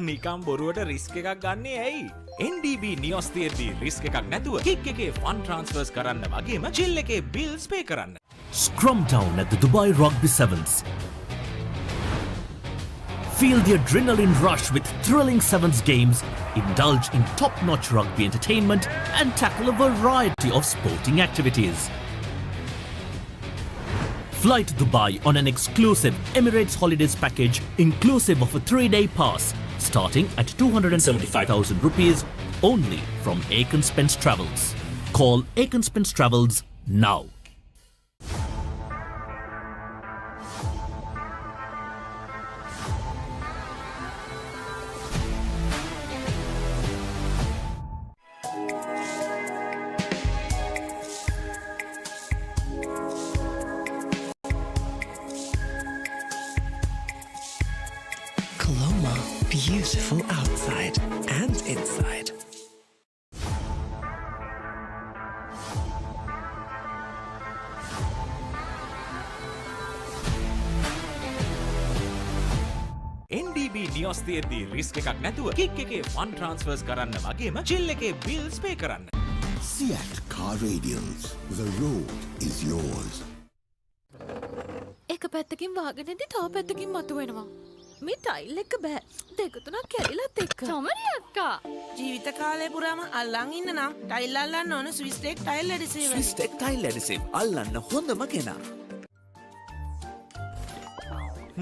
නිකම් බොරුවට risk එකක් ගන්නේ ඇයි? NDB නියොස් තියෙද්දි risk එකක් නැතුව kick එකේ fun ට්‍රාන්ස්ෆර්ස් කරන්න වගේම චිල් එකේ බිල්ස් පේ කරන්න. Scrum down at the Dubai Rugby Sevens. Feel the adrenaline rush with thrilling Sevens games, indulge in top-notch rugby entertainment and tackle a variety of sporting activities. Fly to Dubai on an exclusive Emirates Holidays package inclusive of a 3-day pass starting at 275,000 rupees only from Aiken Spence Travels. Call Aiken Spence Travels now. Colombo, beautiful outside and inside. NDB නියොස් තියෙද්දි risk එකක් නැතුව kick එකේ fun ට්‍රාන්ස්ෆර්ස් කරන්න වගේම chill එකේ bills පේ කරන්න. Seat Car Radiance. The road is yours. එක පැත්තකින් වාගෙනදී තව පැත්තකින් මතුවෙනවා. මේ ටයිල් එක බෑ. දෙක තුනක් කැඩිලත් එක්ක. තමරි අක්කා. ජීවිත කාලය පුරාම අල්ලන් ඉන්න නම් ටයිල් අල්ලන්න ඕන Swiss Tech tile adhesive. Swiss Tech tile adhesive අල්ලන්න හොඳම කෙනා.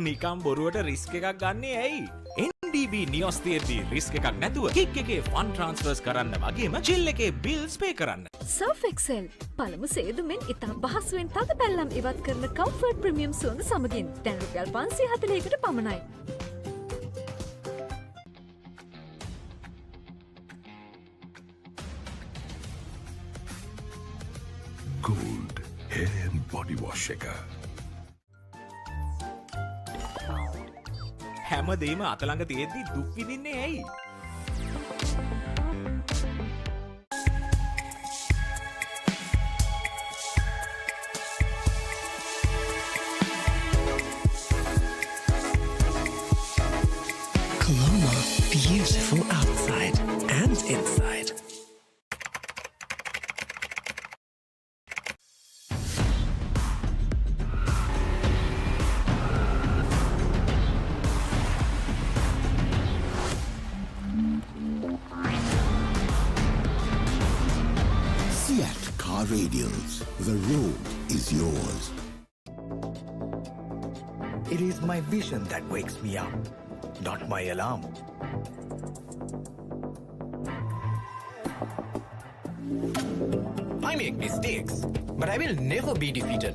නිකම් බොරුවට රිස්ක් එකක් ගන්නේ ඇයි? NDB නියොස් තියෙද්දි රිස්ක් එකක් නැතුව කික් එකේ ෆන් ට්‍රාන්ස්ෆර්ස් කරන්න වගේම චිල් එකේ බිල්ස් පේ කරන්න. Surf Excel පළමු සේදුමෙන් ඉතා පහසුවෙන් තද පැල්ලම් ඉවත් කරන කම්ෆර්ට් ප්‍රීමියම් සුවඳ සමගින් දැන් රුපියල් 540කට පමණයි. Gold hair and body wash shaker. හැමදේම අතළඟ තියෙද්දි දුක් විඳින්නේ ඇයි? Colombo, beautiful outside and inside. Seat Car Radiance. The road is yours. It is my vision that wakes me up, not my alarm. I make mistakes, but I will never be defeated.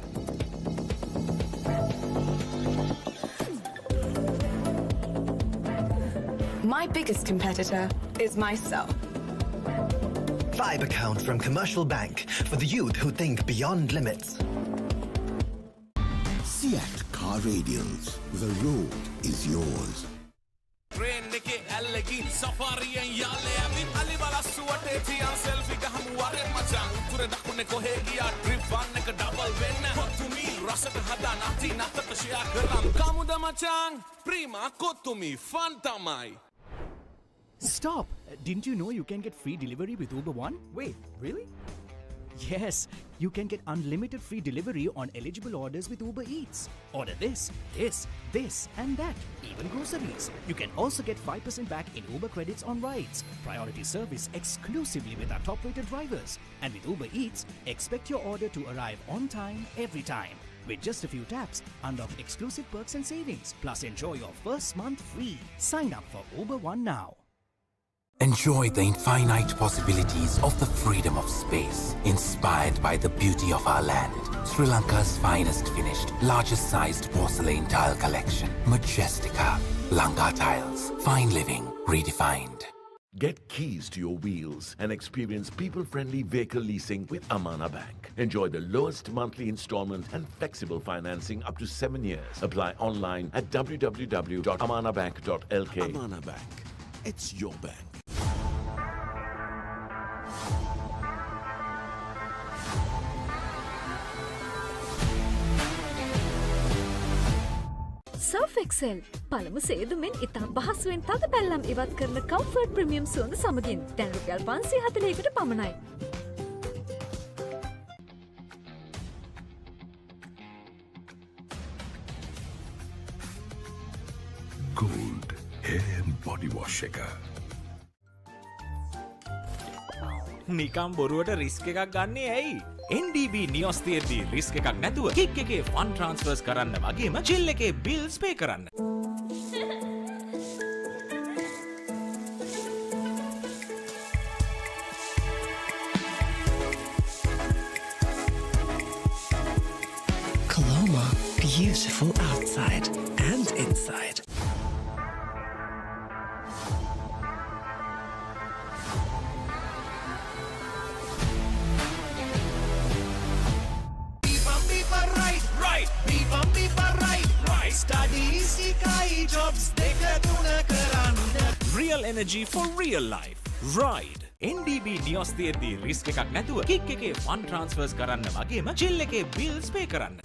My biggest competitor is myself. Vibe account from Commercial Bank for the youth who think beyond limits. Seat Car Radiance. The road is yours. Train neke allegin safari and yale abin alibala ලස්සුවට තියන් selfie ගහමු වරෙන් මචං උතුර දකුණේ කොහේ ගියා trip වන්න එක double වෙන්න කොතුමි රසට හදා නැති නැතට ෂෙයා කරන් කමුද මචං ප්‍රීමා කොතුමි ෆන් තමයි. Stop! Didn't you know you can get free delivery with Uber One? Wait, really? Yes, you can get unlimited free delivery on eligible orders with Uber Eats. Order this, and that, even groceries. You can also get 5% back in Uber credits on rides. Priority service exclusively with our top-rated drivers. And with Uber Eats, expect your order to arrive on time, every time. With just a few taps, unlock exclusive perks and savings. Plus, enjoy your first month free. Sign up for Uber One now. Enjoy the infinite possibilities of the freedom of space, inspired by the beauty of our land. Sri Lanka's finest finished, largest sized porcelain tile collection. Majestica. Lanka Tiles. Fine living redefined. Get keys to your wheels and experience people-friendly vehicle leasing with Amana Bank. Enjoy the lowest monthly installment and flexible financing up to 7 years. Apply online at www.amanabank.lk. Amana Bank. It's your bank. Surf Excel පළමු සේදුමෙන් ඉතා පහසුවෙන් තද පැල්ලම් ඉවත් කරන comfort premium සුවඳ සමගින් දැන් රුපියල් 540කට පමණයි. Gold hair and body wash එක. නිකම් බොරුවට රිස්ක් එකක් ගන්නේ ඇයි? NDB නියොස් තියෙද්දි රිස්ක් එකක් නැතුව කික් එකේ ෆන් ට්‍රාන්ස්ෆර්ස් කරන්න වගේම චිල් එකේ බිල්ස් පේ කරන්න. Colombo, beautiful outside and inside. Real energy for real life. Ride. NDB නියොස් තියෙද්දි රිස්ක් එකක් නැතුව කික් එකේ ෆන් ට්‍රාන්ස්ෆර්ස් කරන්න වගේම චිල් එකේ බිල්ස් පේ කරන්න.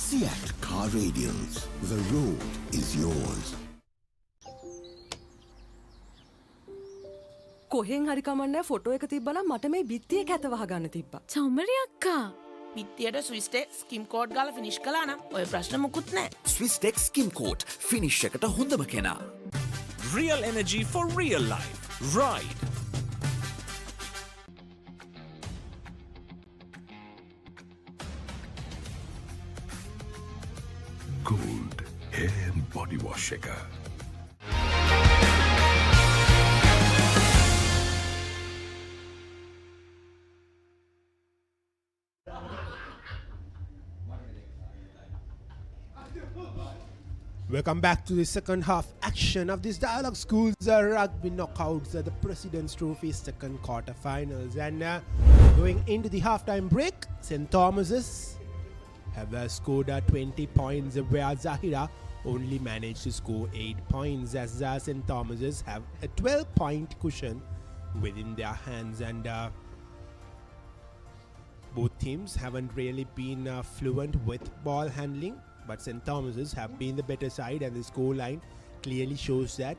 Seat Car Radials. The road is yours. කොහෙන් හරි කමන්නේ ෆොටෝ එක තිබ්බනම් මට මේ බිත්තියේ කැත වහගන්න තිබ්බා. චෞමරි අක්කා. පිටියට ස්විස්ටෙක් ස්කිම් කෝඩ් ගාලා ෆිනිෂ් කළා නම් ඔය ප්‍රශ්න මුකුත් නැහැ. Swisstex Skim Coat. Finish එකට හොඳම කෙනා. Real energy for real life. Ride. Gold hair and body wash එක. Welcome back to the second half action of this Dialog Schools Rugby Knockouts, the President's Trophy second quarter finals. And going into the halftime break, St. Thomas's have scored 20 points, where Zahira only managed to score 8 points, as St. Thomas's have a 12-point cushion within their hands. And both teams haven't really been fluent with ball handling, but St. Thomas's have been the better side, and the scoreline clearly shows that.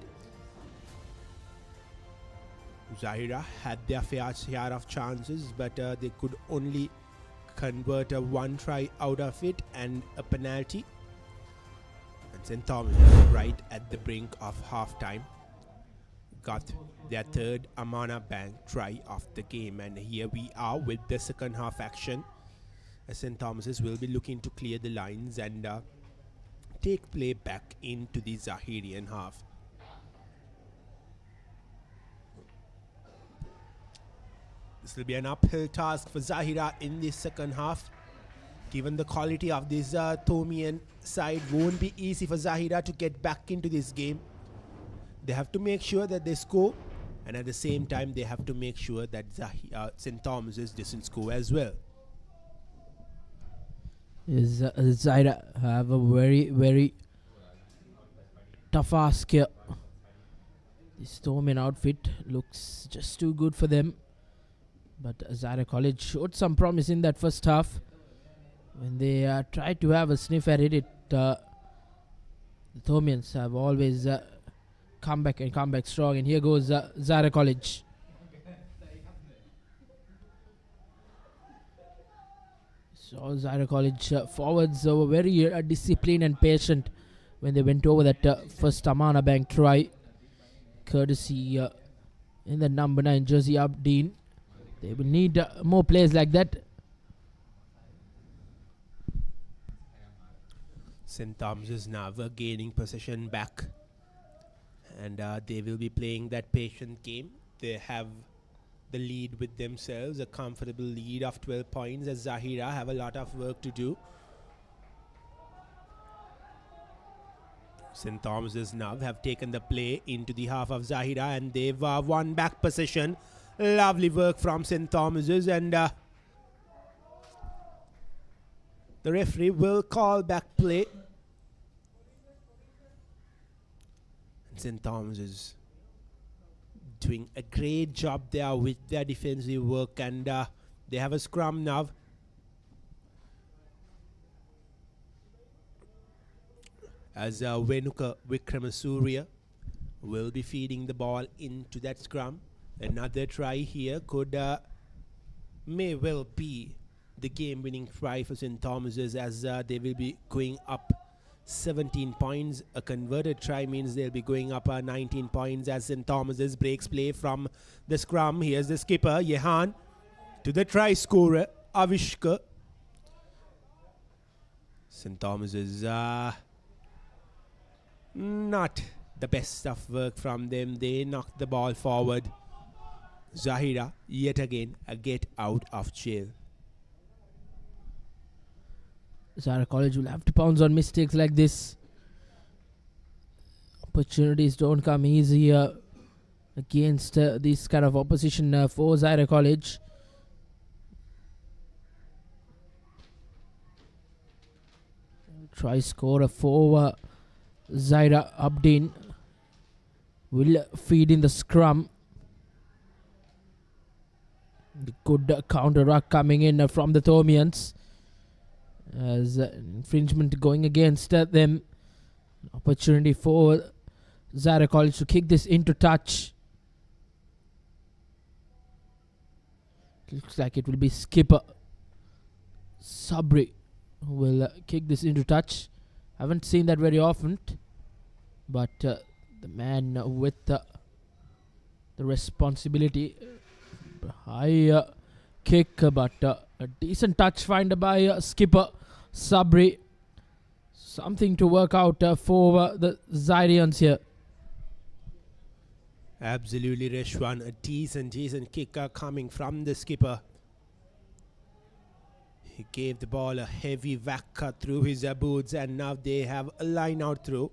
Zahira had their fair share of chances, but they could only convert one try out of it and a penalty. And St. Thomas's, right at the brink of half-time, got their third Amana Bank try of the game. And here we are with the second half action. St. Thomas's will be looking to clear the lines and take play back into the Zahirian half. This will be an uphill task for Zahira in the second half. Given the quality of this Thomian side, won't be easy for Zahira to get back into this game. They have to make sure that they score, and at the same time they have to make sure that St. Thomas's doesn't score as well. is Zahira have a very, very tough ask here. This Stormian outfit looks just too good for them. But Zahira College showed some promise in that first half. When they tried to have a sniff at it, the Thomians have always come back strong. And here goes Zahira College. So Zahira College forwards were very disciplined and patient when they went over that first Amana Bank try. Courtesy in the number 9 jersey Abdeen. They will need more players like that. St. Thomas is now gaining possession back. And they will be playing that patient game. They have the lead with themselves, a comfortable lead of 12 points, as Zahira have a lot of work to do. St. Thomas's now have taken the play into the half of Zahira, and they've won back possession. Lovely work from St. Thomas's, and the referee will call back play. St. Thomas's doing a great job there with their defensive work, and they have a scrum now. As Venuka Vikramasuriya will be feeding the ball into that scrum. Another try here could may well be the game-winning try for St. Thomas's, as they will be going up 17 points. A converted try means they'll be going up 19 points, as St. Thomas's breaks play from the scrum. Here's the skipper, Yehan, to the try scorer, Avishka. St. Thomas's not the best of work from them. They knocked the ball forward. Zahira, yet again, a get out of jail. Zahira College will have to pounce on mistakes like this. Opportunities don't come easy against this kind of opposition for Zahira College. Try score for Zahira. Abdeen will feed in the scrum. The good counter ruck coming in from the Thomians. As infringement going against them. Opportunity for Zahira College to kick this into touch. Looks like it will be skipper Sabri who will kick this into touch. Haven't seen that very often, but the man with the responsibility, high kick, but a decent touch find by skipper Sabri. Something to work out for the Zairians here. Absolutely, Reshwan. A decent kicker coming from the skipper. He gave the ball a heavy whack through his boots, and now they have a line out throw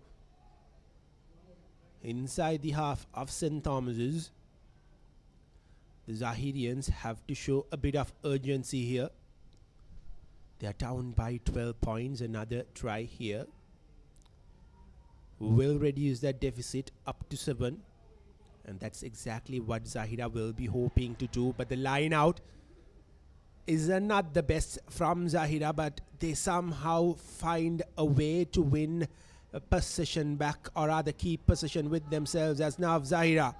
inside the half of St. Thomas's. The Zahirians have to show a bit of urgency here. They are down by 12 points. Another try here will reduce that deficit up to 7. And that's exactly what Zahira will be hoping to do. But the line out is not the best from Zahira, but they somehow find a way to win a possession back, or rather keep possession with themselves, as now Zahira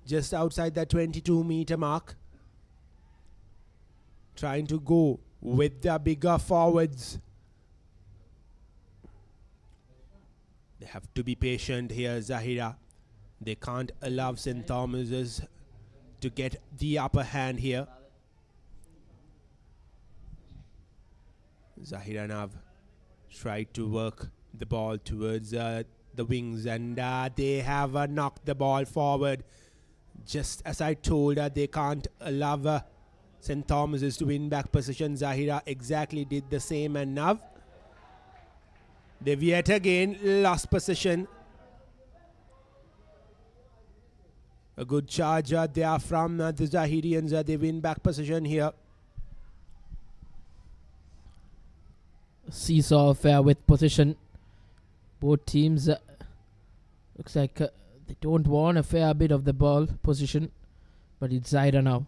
just outside that 22-meter mark, trying to go with the bigger forwards. They have to be patient here, Zahira. They can't allow St. Thomas's to get the upper hand here. Zahira now tried to work the ball towards the wings, and they have knocked the ball forward. Just as I told, they can't allow St. Thomas's to win back position. Zahira exactly did the same, and now they've yet again lost possession. A good charge there from the Zahirians. They win back position here. seesaw affair with possession. Both teams looks like they don't want a fair bit of the ball position, but it's Zahira now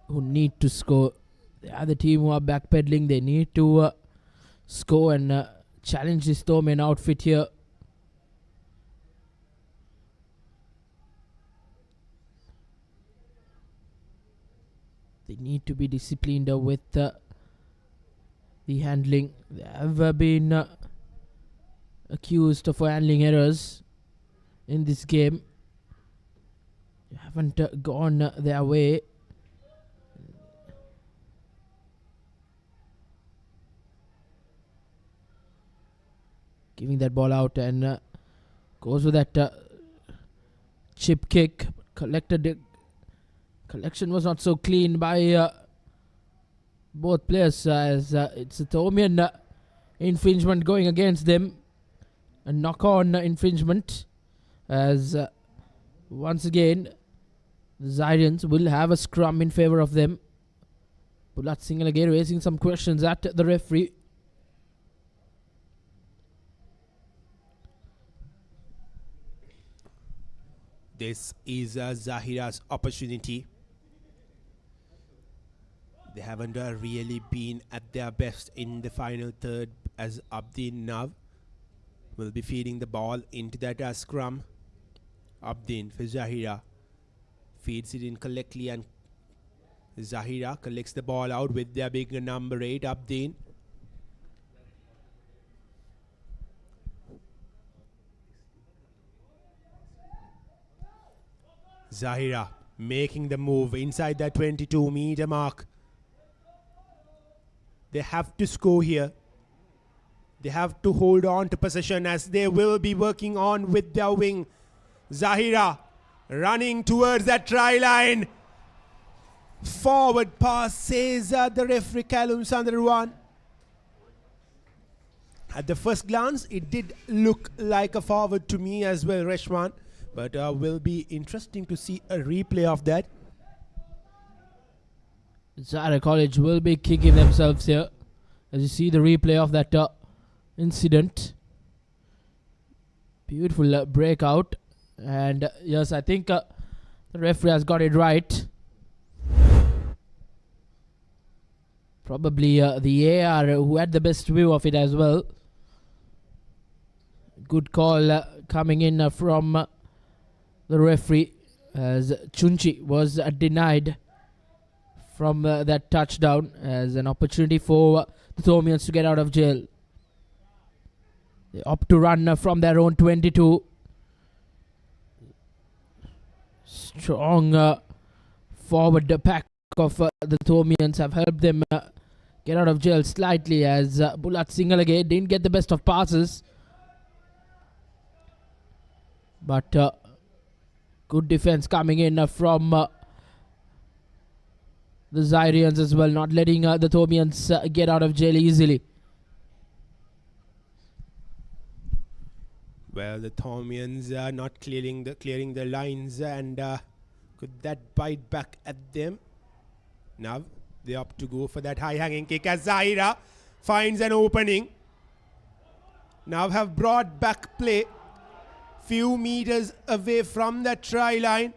who need to score. The other team who are backpedaling, they need to score and challenge this Tomian outfit here. They need to be disciplined with the handling. They have been accused of handling errors in this game. They haven't gone their way. Giving that ball out and goes with that chip kick. Collection was not so clean by both players as it's a Tomian infringement going against them. A knock-on infringement as once again the Zahirians will have a scrum in favour of them. Bulat Singhal again raising some questions at the referee. This is Zahira's opportunity. They haven't really been at their best in the final third, as Abdin now will be feeding the ball into that scrum. Abdin for Zahira. Feeds it in correctly and Zahira collects the ball out with their big number 8, Abdin. Zahira making the move inside that 22-meter mark. They have to score here. They have to hold on to possession as they will be working on with their wing. Zahira running towards that try line. Forward pass, says the referee Kalum Sandarawan. At the first glance, it did look like a forward to me as well, Reshwan. But will be interesting to see a replay of that. Zahira College will be kicking themselves here as you see the replay of that incident. Beautiful breakout. And yes, I think the referee has got it right. Probably the AR who had the best view of it as well. Good call coming in from the referee as Chunchi was denied from that touchdown as an opportunity for the Tomians to get out of jail. They opt to run from their own 22. Strong forward pack of the Tomians have helped them get out of jail slightly as Bulat Singhal again didn't get the best of passes. But good defense coming in from the Zahirians as well, not letting the Tomians get out of jail easily. Well, the Tomians are not clearing the lines, and could that bite back at them? Now they opt to go for that high-hanging kick as Zahira finds an opening. Now have brought back play few meters away from that try line.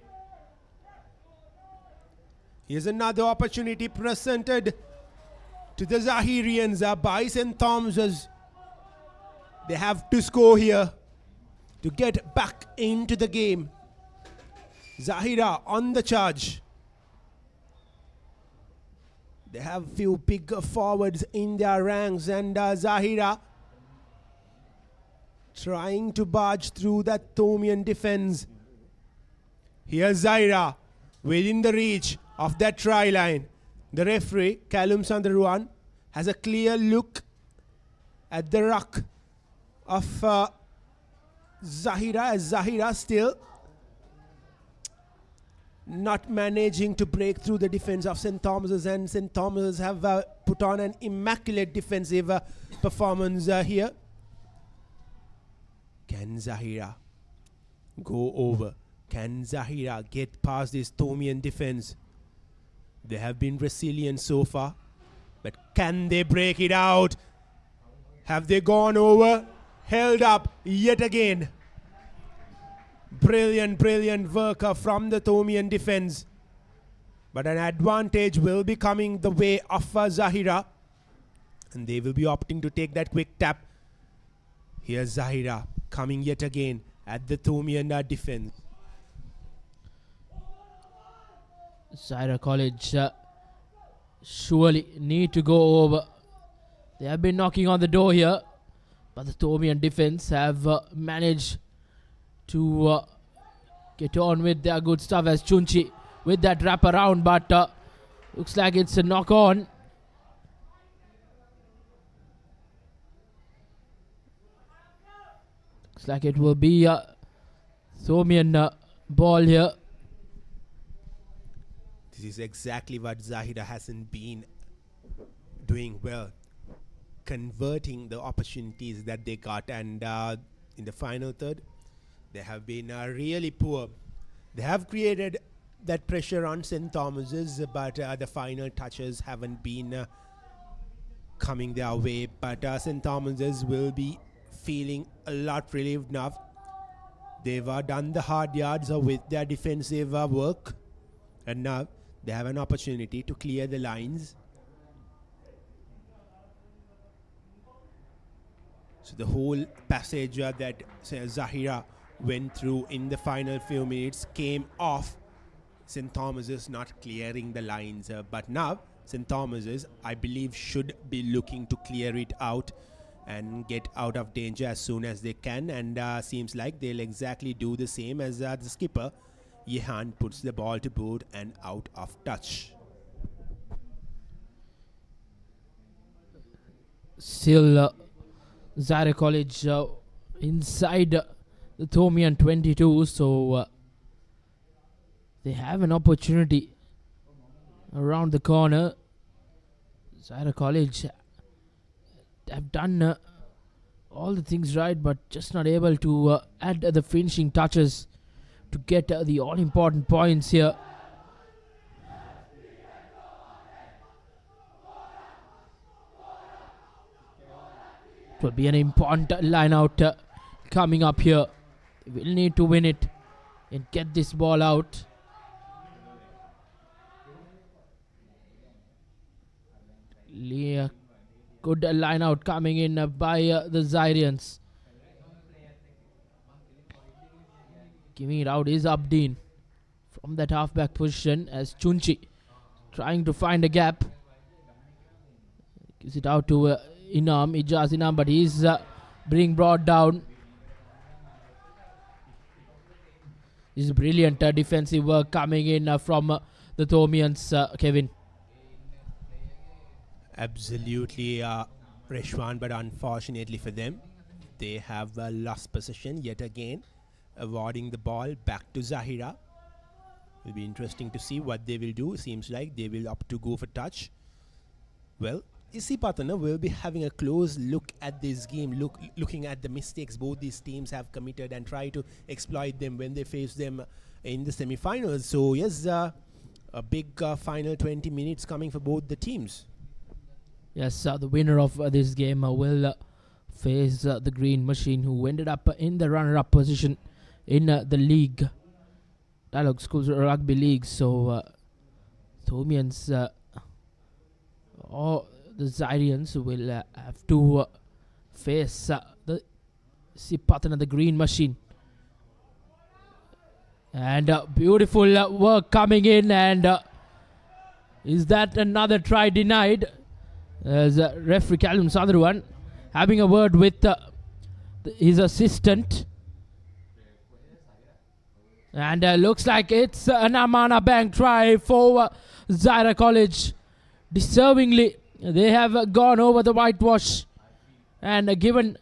Here's another opportunity presented to the Zahirians by St. Thomas's. They have to score here to get back into the game. Zahira on the charge. They have few big forwards in their ranks, and Zahira trying to barge through that Tomian defense. Here's Zahira within the reach of that try line. The referee, Kalum Sandarawan, has a clear look at the ruck of Zahira, as Zahira still not managing to break through the defense of St. Thomas's, and St. Thomas's have put on an immaculate defensive performance here. Can Zahira go over? Can Zahira get past this Tomian defense? They have been resilient so far. But can they break it out? Have they gone over? Held up yet again. Brilliant work from the Thomian defense. But an advantage will be coming the way of Zahira. And they will be opting to take that quick tap. Here's Zahira coming yet again at the Thomian defense. Zahira College surely need to go over. They have been knocking on the door here, but the Thomian defense have managed to get on with their good stuff as Chunchi with that wrap around, but looks like it's a knock on. Looks like it will be a Thomian ball here. This is exactly what Zahira hasn't been doing well, converting the opportunities that they got, and in the final third they have been really poor. They have created that pressure on St. Thomas's, but the final touches haven't been coming their way. But St. Thomas's will be feeling a lot relieved now. They've done the hard yards with their defensive work, and now they have an opportunity to clear the lines. So the whole passage that Zahira went through in the final few minutes came off St. Thomas's not clearing the lines. But now St. Thomas's, I believe, should be looking to clear it out and get out of danger as soon as they can. And seems like they'll exactly do the same as the skipper. Yehan puts the ball to board and out of touch. Still Zahira College inside the Thomian 22, so they have an opportunity around the corner. Zahira College have done all the things right, but just not able to add the finishing touches to get the all-important points here. It will be an important line out coming up here. They will need to win it and get this ball out. Good line out coming in by the Zairians. Giving it out is Abdeen from that halfback position as Chunchi trying to find a gap. Gives it out to Ijaz Inam, but he's being brought down. This is brilliant defensive work coming in from the Thomians, Kevin. Absolutely, Reshwan, but unfortunately for them, they have lost possession yet again, awarding the ball back to Zahira. Will be interesting to see what they will do. Seems like they will opt to go for touch. Well, Isi Patana will be having a close look at this game, looking at the mistakes both these teams have committed and try to exploit them when they face them in the semi-finals. So yes, a big final 20 minutes coming for both the teams. Yes, the winner of this game will face the Green Machine, who ended up in the runner-up position in the league, Dialog Schools Rugby League. So Thomians or the Zairians will have to face the Sipatan, the Green Machine. And beautiful work coming in, and is that another try denied? As referee Callum Sandruan having a word with his assistant. And looks like it's an Amana Bank try for Zahira College. Deservingly, they have gone over the whitewash and given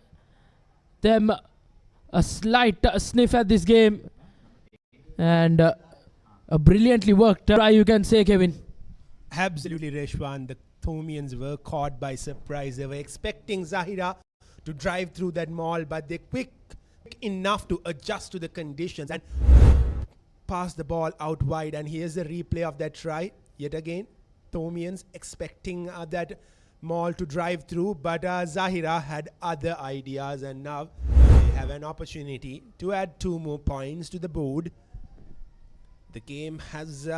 them a slight sniff at this game. And a brilliantly worked try, you can say, Kevin. Absolutely, Reshwan. The Thomians were caught by surprise. They were expecting Zahira to drive through that maul, but they quick enough to adjust to the conditions and pass the ball out wide. And here's the replay of that try yet again. Thomians expecting that Maul to drive through, but Zahira had other ideas, and now they have an opportunity to add 2 more points to the board. The game has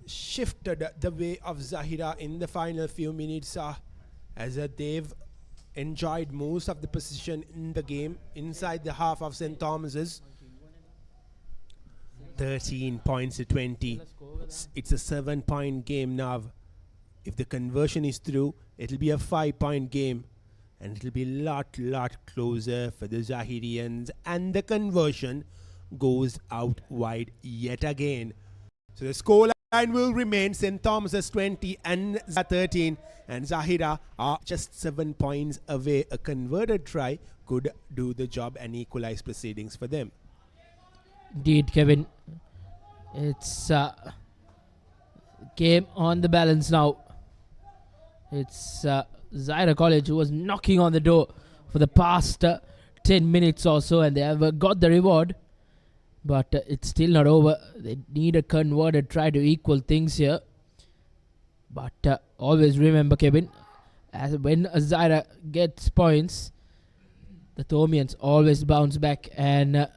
shifted the way of Zahira in the final few minutes as they've enjoyed most of the position in the game inside the half of St. Thomas's. 13 points to 20. It's a 7-point game now. If the conversion is through, it'll be a 5-point game, and it'll be lot closer for the Zahirians, and the conversion goes out wide yet again. So the scoreline will remain St. Thomas's 20 and 13, and Zahira are just 7 points away. A converted try could do the job and equalize proceedings for them. Indeed, Kevin. It's game on the balance now. It's Zahira College who was knocking on the door for the past 10 minutes or so, and they have got the reward. But it's still not over. They need a converted try to equal things here. But always remember, Kevin, as when Zahira gets points, the Thomians always bounce back and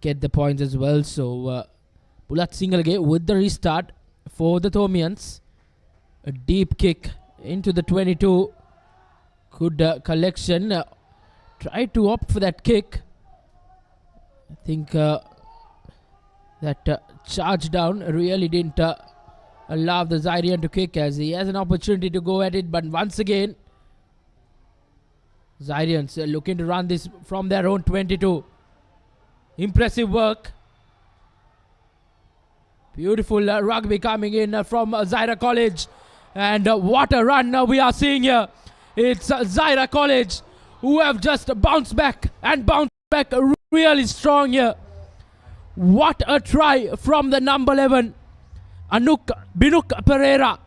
get the points as well. So Pulat Singalage with the restart for the Thomians. A deep kick into the 22. Good collection. Try to opt for that kick. I think that charge down really didn't allow the Zahirian to kick, as he has an opportunity to go at it. But once again, Zahirians looking to run this from their own 22. Impressive work. Beautiful rugby coming in from Zahira College. And what a run we are seeing here. It's Zahira College who have just bounced back and bounced back really strong here. What a try from the number 11. Binuk Pereira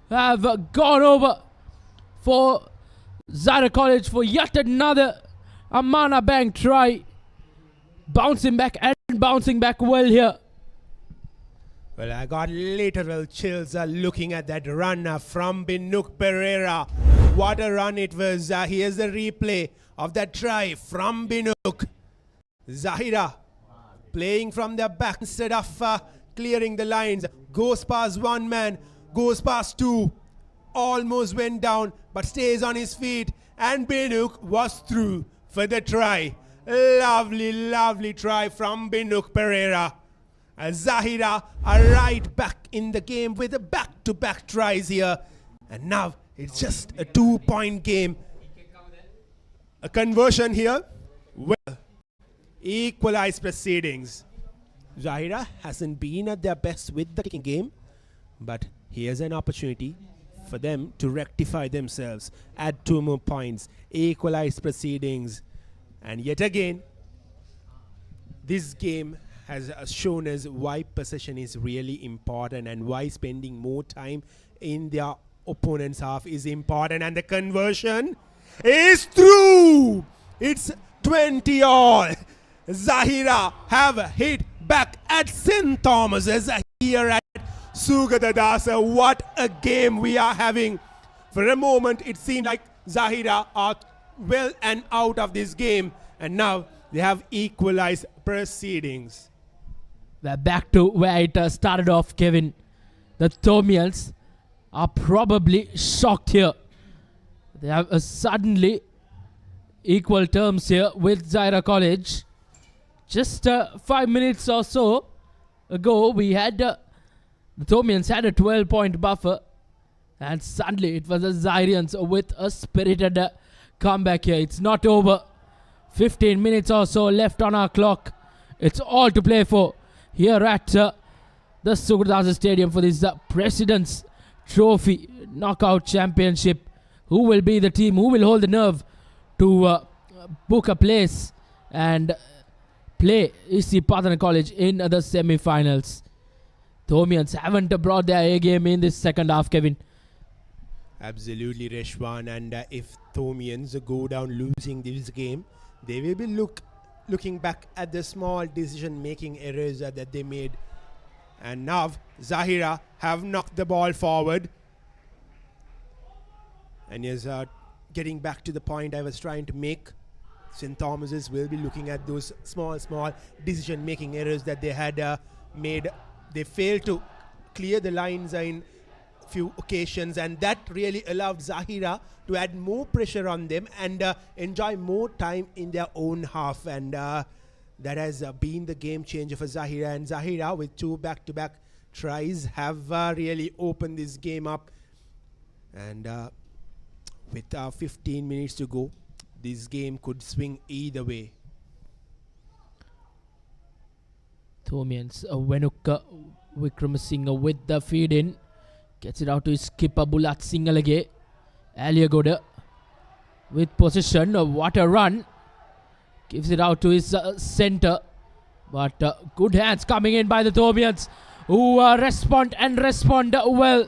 have gone over for Zahira College for yet another Amana Bank try. Bouncing back and bouncing back well here. Well, I got literal chills looking at that run from Binuk Pereira. What a run it was. Here's the replay of that try from Binuk. Zahira playing from the back instead of clearing the lines. Goes past one man, goes past two. Almost went down, but stays on his feet. And Binuk was through for the try. Lovely try from Binuk Pereira. Zahira are right back in the game with a back-to-back tries here. And now it's just a 2-point game. A conversion here. Well, equalized proceedings. Zahira hasn't been at their best with the kicking game, but here's an opportunity for them to rectify themselves. Add 2 more points. Equalized proceedings. And yet again, this game has shown us why possession is really important and why spending more time in their opponent's half is important. And the conversion is through. It's 20 all. Zahira have hit back at St. Thomas's here at Sugathadasa. What a game we are having. For a moment, it seemed like Zahira are well and out of this game, and now they have equalized proceedings. We're back to where it started off, Kevin. The Thomians are probably shocked here. They have suddenly equal terms here with Zahira College. Just 5 minutes or so ago, we had the Thomians had a 12-point buffer, and suddenly it was the Zahirians with a spirited comeback here. It's not over. 15 minutes or so left on our clock. It's all to play for here at the Sugathadasa Stadium for this President's Trophy Knockout Championship. Who will be the team? Who will hold the nerve to book a place and play EC Patana College in the semi-finals? Thomians haven't brought their A game in this second half, Kevin. Absolutely, Reshwan. And if Thomians go down losing this game, they will be looking back at the small decision-making errors that they made And now Zahira have knocked the ball forward. And is getting back to the point I was trying to make. St. Thomas's will be looking at those small decision-making errors that they had made. They failed to clear the lines in few occasions, and that really allowed Zahira to add more pressure on them and enjoy more time in their own half. And that has been the game changer for Zahira. And Zahira, with 2 back-to-back tries, have really opened this game up. And with 15 minutes to go, this game could swing either way. Thomians, Venukka Wickramasinghe with the feed in. Gets it out to his skipper Bulat Singalage. Aliagoda with possession. What a run. Gives it out to his centre. But good hands coming in by the Thomians, who respond well.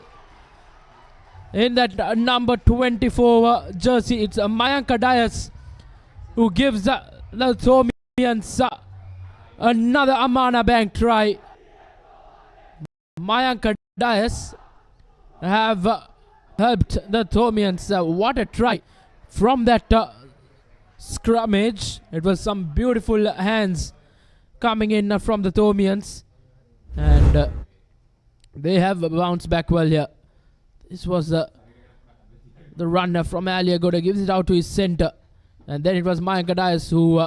In that number 24 jersey, it's Mayank Dias who gives the Thomians another Amana Bank try. Mayank Dias have helped the Thomians. What a try from that scrummage. It was some beautiful hands coming in from the Thomians, and they have bounced back well here. This was the runner from Aliagoda, gives it out to his centre, and then it was Mayank Dias who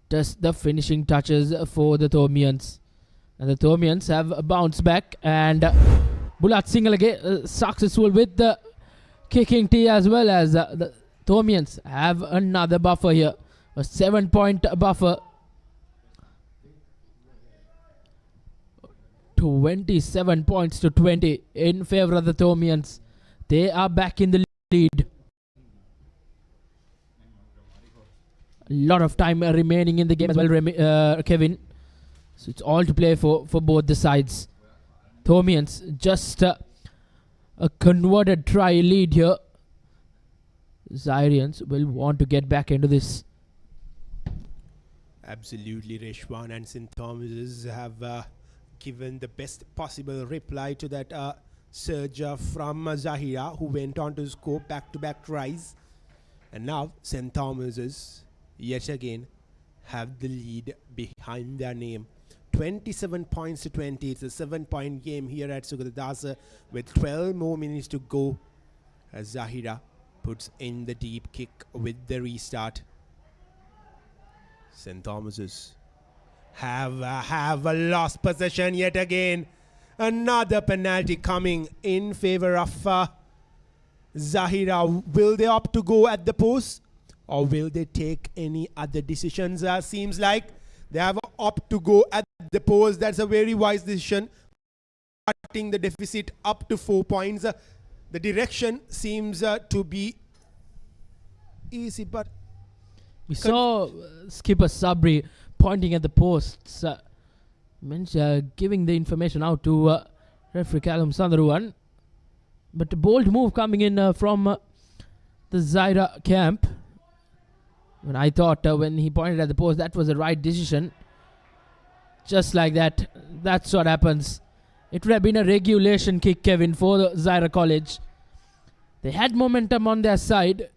does the finishing touches for the Thomians. And the Thomians have bounced back, and Bulat Singalage successful with the kicking tee, as well as the Thomians have another buffer here, a 7-point buffer. 27 points to 20 in favour of the Thomians. They are back in the lead. A lot of time remaining in the game as well, Kevin. So it's all to play for both the sides. Thomians just a converted try lead here. Zahirians will want to get back into this. Absolutely, Reshwan, and St. Thomas's have given the best possible reply to that surge from Zahira, who went on to score back-to-back tries. And now St. Thomas's yet again have the lead behind their name. 27 points to 20. It's a 7-point game here at Sugathadasa with 12 more minutes to go, as Zahira puts in the deep kick with the restart. St. Thomas's have lost possession yet again. Another penalty coming in favor of Zahira. Will they opt to go at the post, or will they take any other decisions? Seems like they have opt to go at the post. That's a very wise decision, cutting the deficit up to 4 points. The direction seems to be easy, but we saw skipper Sabri pointing at the posts, giving the information out to referee Callum Sandharuwan. But a bold move coming in from the Zahira camp. When I thought when he pointed at the post, that was the right decision. Just like that, that's what happens. It would have been a regulation kick, Kevin, for the Zahira College. They had momentum on their side.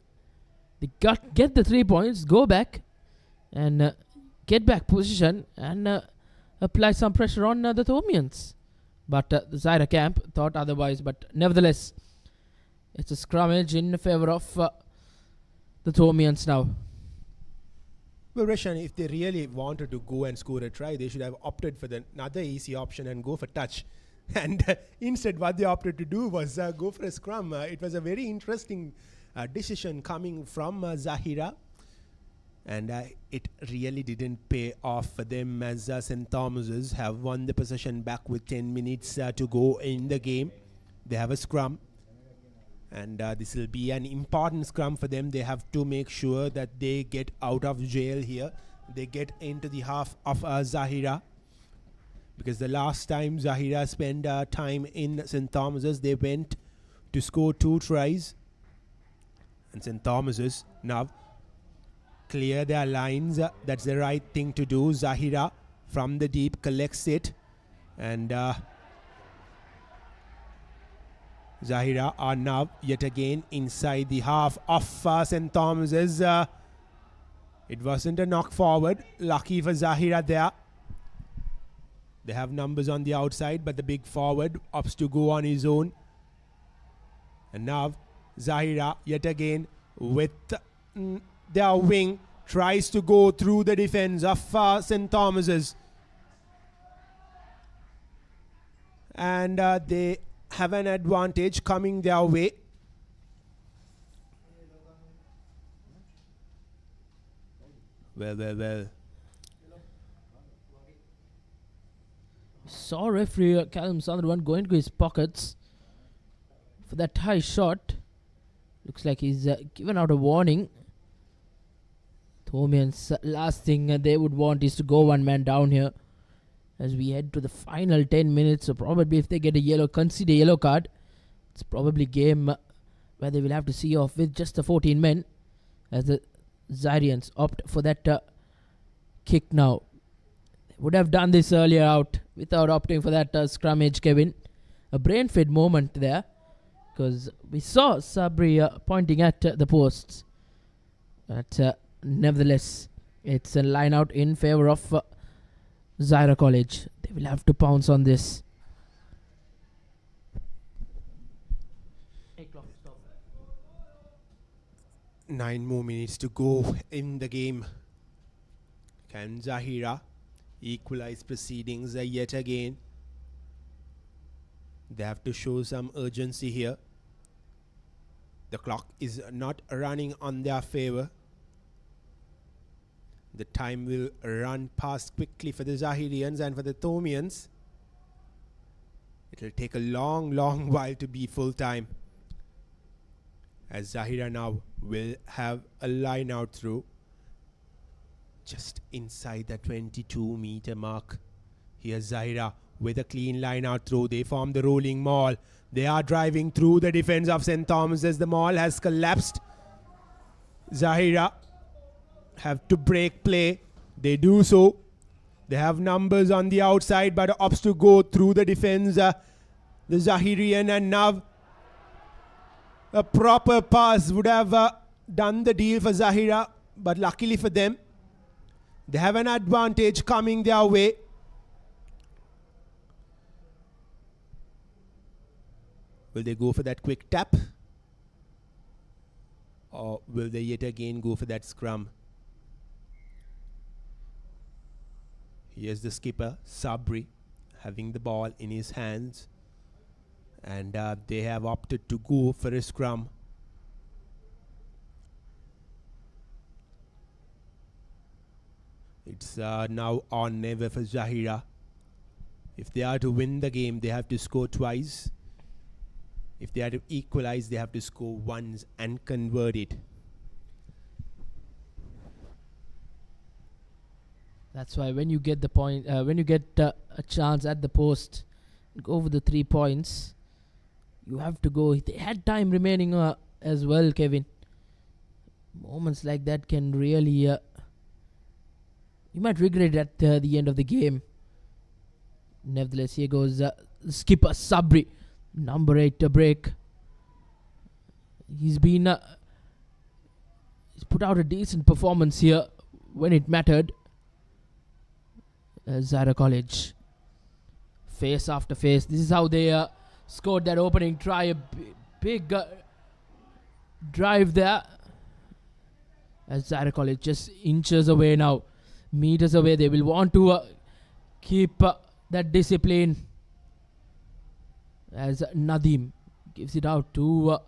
They get the 3 points, go back, and get back position and apply some pressure on the Thomians. But the Zahira camp thought otherwise. But nevertheless, it's a scrummage in favour of the Thomians now. Well, Reshan, if they really wanted to go and score a try, they should have opted for another easy option and go for touch. And instead, what they opted to do was go for a scrum. It was a very interesting decision coming from Zahira. And it really didn't pay off for them, as St. Thomas's have won the possession back with 10 minutes to go in the game. They have a scrum. And this will be an important scrum for them. They have to make sure that they get out of jail here. They get into the half of Zahira. Because the last time Zahira spent time in St. Thomas's, they went to score 2 tries. And St. Thomas's now clear their lines. That's the right thing to do. Zahira from the deep collects it. And Zahira are now yet again inside the half of St. Thomas's. It wasn't a knock forward. Lucky for Zahira there. They have numbers on the outside, but the big forward opts to go on his own. And now Zahira yet again with their wing tries to go through the defense of St. Thomas's. And they have an advantage coming their way. Well. Saw referee Callum Sunderland going to his pockets for that high shot. Looks like he's given out a warning. Thomians, last thing they would want is to go one man down here as we head to the final 10 minutes. So probably if they get concede a yellow card, it's probably game where they will have to see off with just the 14 men as the Zairians opt for that kick now. They would have done this earlier out without opting for that scrummage, Kevin. A brain-fed moment there because we saw Sabri pointing at the posts. But nevertheless, it's a line out in favour of Zahira College. They will have to pounce on this. 9 more minutes to go in the game. Can Zahira equalize proceedings yet again? They have to show some urgency here. The clock is not running on their favour. The time will run past quickly for the Zahirians and for the Thomians. It will take a long while to be full time. As Zahira now will have a line out through just inside the 22-meter mark. Here's Zahira with a clean line out through. They form the rolling maul. They are driving through the defense of St. Thomas as the maul has collapsed. Zahira have to break play. They do so. They have numbers on the outside but opts to go through the defense. The Zahirian, and now a proper pass would have done the deal for Zahira, but luckily for them, they have an advantage coming their way. Will they go for that quick tap? Or will they yet again go for that scrum? Here's the skipper, Sabri, having the ball in his hands. And they have opted to go for a scrum. It's now or never for Zahira. If they are to win the game, they have to score twice. If they are to equalize, they have to score once and convert it. That's why when you get the point, when you get a chance at the post, go for the 3 points. You have to go. They had time remaining as well, Kevin. Moments like that can really... you might regret at the end of the game. Nevertheless, here goes skipper Sabri. Number 8 break. He's been... he's put out a decent performance here when it mattered. Zahira College. Face after face. This is how they... scored that opening try. A big drive there. As Zahira College just inches away now. Meters away. They will want to keep that discipline. As Nadim gives it out to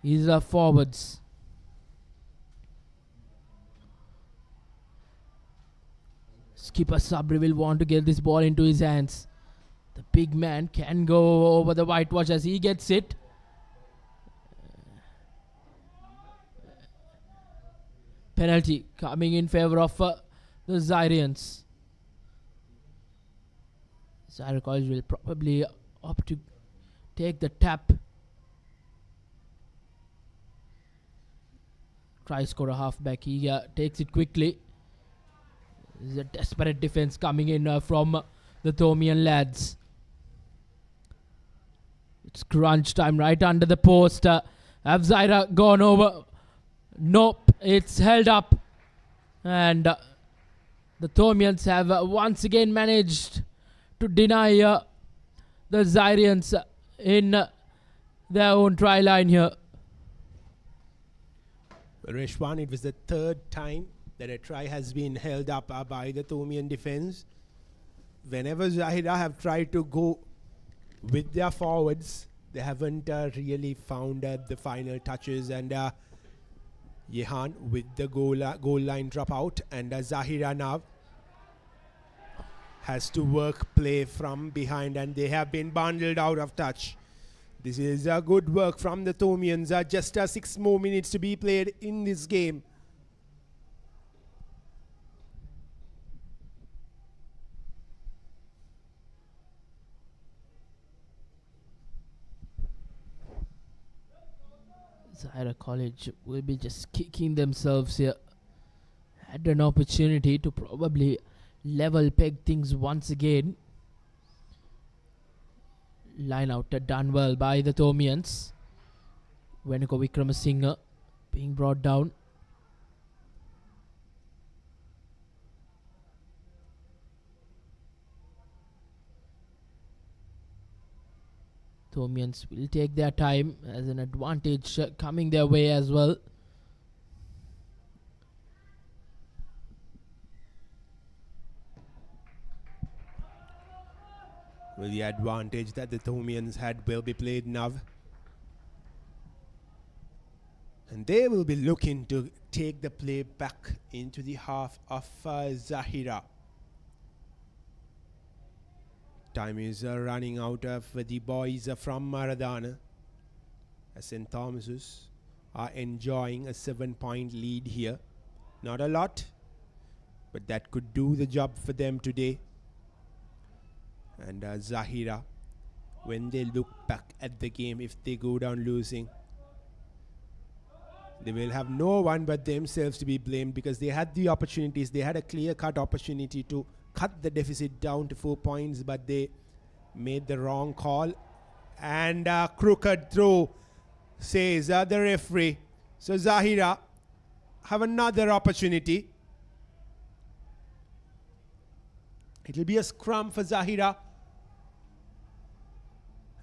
his forwards. Skipper Sabri will want to get this ball into his hands. The big man can go over the whitewash as he gets it. Penalty coming in favour of the Zairians. Zahira College will probably opt to take the tap. Try score a halfback. He takes it quickly. There's a desperate defence coming in from the Thomian lads. It's crunch time right under the post. Have Zahira gone over? Nope, it's held up. And the Thomians have once again managed to deny the Zairians in their own try line here. Reshwan, it was the third time that a try has been held up by the Thomian defense. Whenever Zahira have tried to go with their forwards, they haven't really found the final touches, and Yehan with the goal line dropout, and Zahira now has to work play from behind, and they have been bundled out of touch. This is a good work from the Thomians. Just 6 more minutes to be played in this game. Zahira College will be just kicking themselves here. Had an opportunity to probably level peg things once again. Line out done well by the Thomians. Venuko Wickramasinghe being brought down. Thomians will take their time as an advantage coming their way as well. Well, the advantage that the Thomians had will be played now. And they will be looking to take the play back into the half of Zahira. Time is running out of the boys from Maradana. St. Thomas's are enjoying a 7-point lead here. Not a lot, but that could do the job for them today. And Zahira, when they look back at the game, if they go down losing, they will have no one but themselves to be blamed, because they had the opportunities. They had a clear-cut opportunity to cut the deficit down to 4 points, but they made the wrong call. And crooked throw, says the referee. So Zahira have another opportunity. It will be a scrum for Zahira.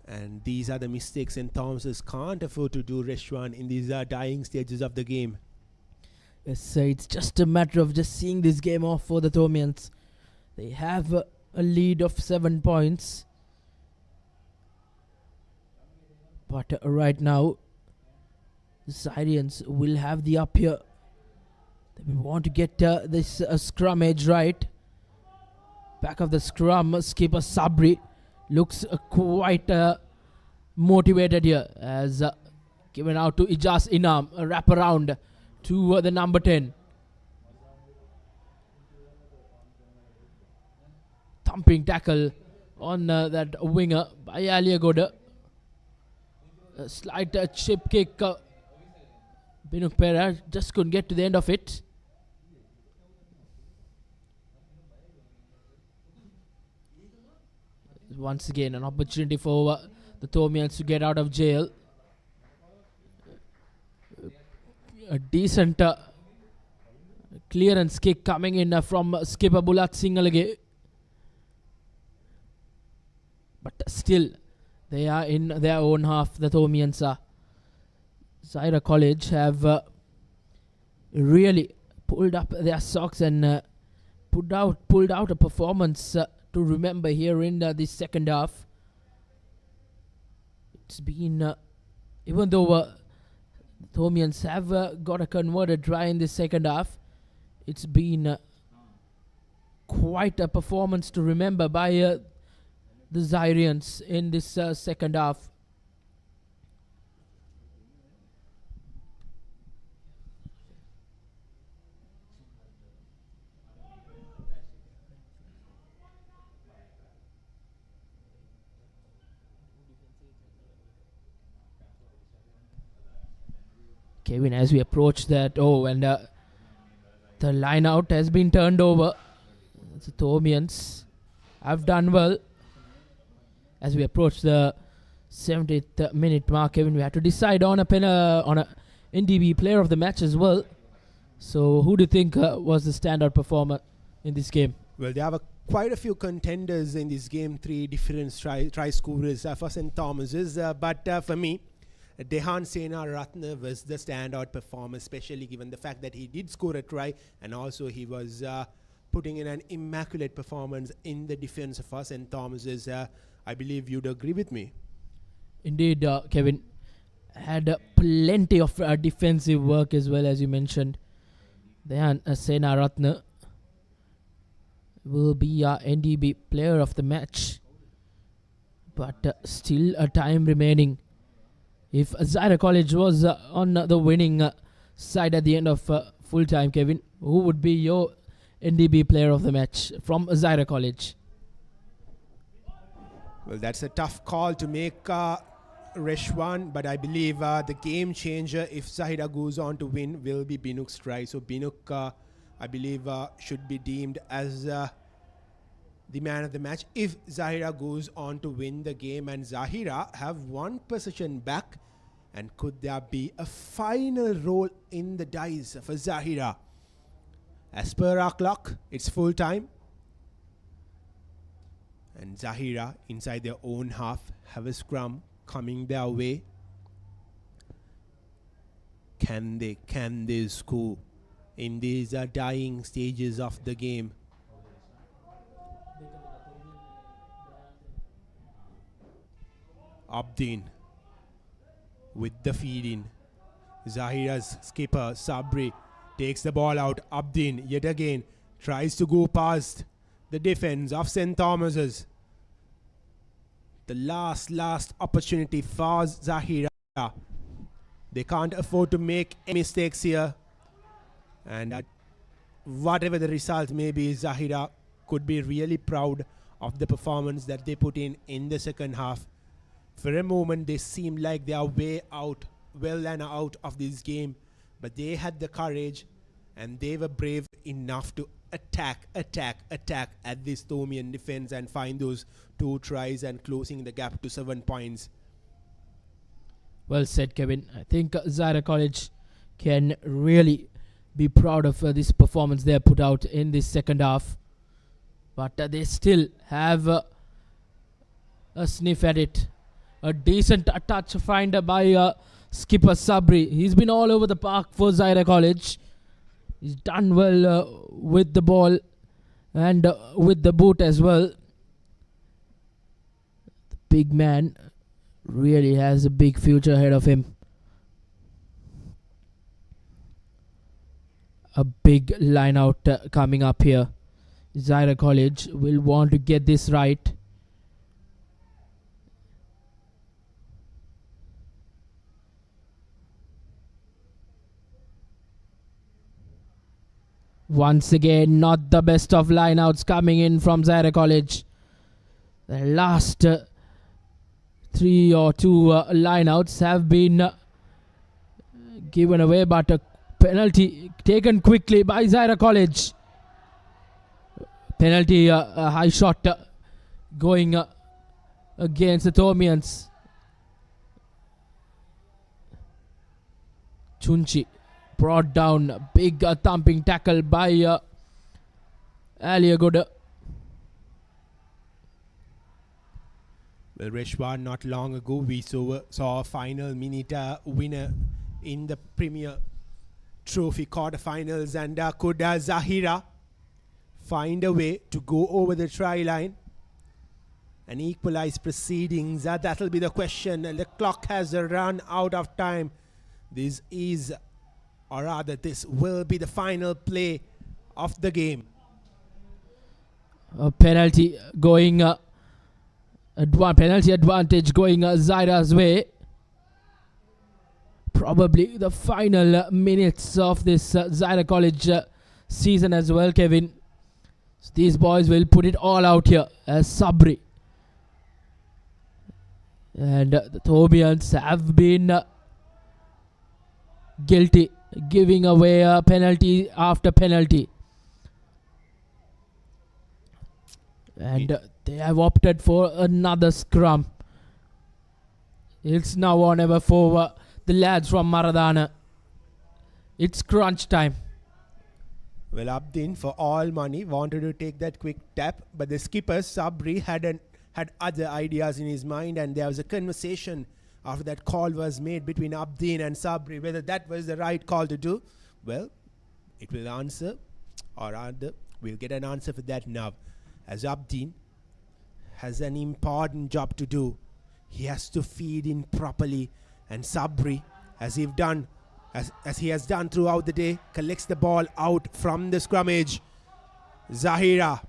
And these are the mistakes St. Thomas's can't afford to do, Reshwan, in these dying stages of the game. Yes, so it's just a matter of just seeing this game off for the Thomians. They have a lead of 7 points. But right now, the Syrians will have the up here. They want to get this scrum edge right. Back of the scrum, skipper Sabri looks quite motivated here, as given out to Ijaz Inam, a wrap around to the number 10. Thumping tackle on that winger by Aliagoda. A slight chip kick. Binuk Pera just couldn't get to the end of it. Once again, an opportunity for the Thomians to get out of jail. A decent clearance kick coming in from skipper Bulat Singalage. But still, they are in their own half, the Thomians are. Zahira College have really pulled up their socks and pulled out a performance to remember here in this second half. It's been, even though Thomians have got a converted try in this second half, it's been quite a performance to remember by the Zairians in this second half. Kevin, as we approach that, and the line out has been turned over. It's the Thomians. have done well. As we approach the 70th minute mark, Kevin, we have to decide on a NDB player of the match as well. So who do you think was the standout performer in this game? Well, there are quite a few contenders in this game, 3 different try scorers for St. Thomas's. But for me, Dehan Sena Ratna was the standout performer, especially given the fact that he did score a try and also he was putting in an immaculate performance in the defense for St. Thomas's. I believe you'd agree with me. Indeed, Kevin had plenty of defensive work as well, as you mentioned. Dehan Sena Ratna will be our NDB player of the match. But still a time remaining. If Zahira College was on the winning side at the end of full time, Kevin, who would be your NDB player of the match from Zahira College? Well, that's a tough call to make, Reshwan, but I believe the game changer, if Zahira goes on to win, will be Binuk's try. So Binuk, I believe, should be deemed as the man of the match if Zahira goes on to win the game. And Zahira have one possession back, and could there be a final roll in the dice for Zahira? As per our clock, it's full time, and Zahira inside their own half have a scrum coming their way. Can they score in these dying stages of the game? Abdin with the feed in. Zahira's skipper Sabri takes the ball out. Abdin yet again tries to go past the defense of St. Thomas's. The last opportunity for Zahira. They can't afford to make any mistakes here. And whatever the result may be, Zahira could be really proud of the performance that they put in the second half. For a moment, they seemed like they are well and out of this game. But they had the courage and they were brave enough to attack at this Thomian defense and find those 2 tries and closing the gap to 7 points. Well said, Kevin. I think Zahira College can really be proud of this performance they have put out in this second half. But they still have a sniff at it. A decent touch find by skipper Sabri. He's been all over the park for Zahira College. He's done well with the ball and with the boot as well. The big man really has a big future ahead of him. A big line out coming up here. Zahira College will want to get this right. Once again, not the best of lineouts coming in from Zahira College. The last 3 or 2 lineouts have been given away, but a penalty taken quickly by Zahira College. Penalty, a high shot going against the Thomians. Chunchi brought down, big thumping tackle by Aliagoda. Well, Reshwan, not long ago we saw a final minute winner in the Premier Trophy quarterfinals, and could Zahira find a way to go over the try line and equalize proceedings? That'll be the question. The clock has run out of time. This will be the final play of the game. A penalty going, penalty advantage going Zahira's way. Probably the final minutes of this Zahira College season as well, Kevin. So these boys will put it all out here as Sabri. And the Thomians have been guilty, giving away penalty after penalty. And they have opted for another scrum. It's now or never for the lads from Maradana. It's crunch time. Well, Abdin, for all money, wanted to take that quick tap, but the skipper, Sabri, had other ideas in his mind, and there was a conversation after that call was made between Abdin and Sabri, whether that was the right call to do. Well, it will answer, or rather, we'll get an answer for that now. As Abdin has an important job to do. He has to feed in properly, and Sabri, as he has done throughout the day, collects the ball out from the scrummage. Zahira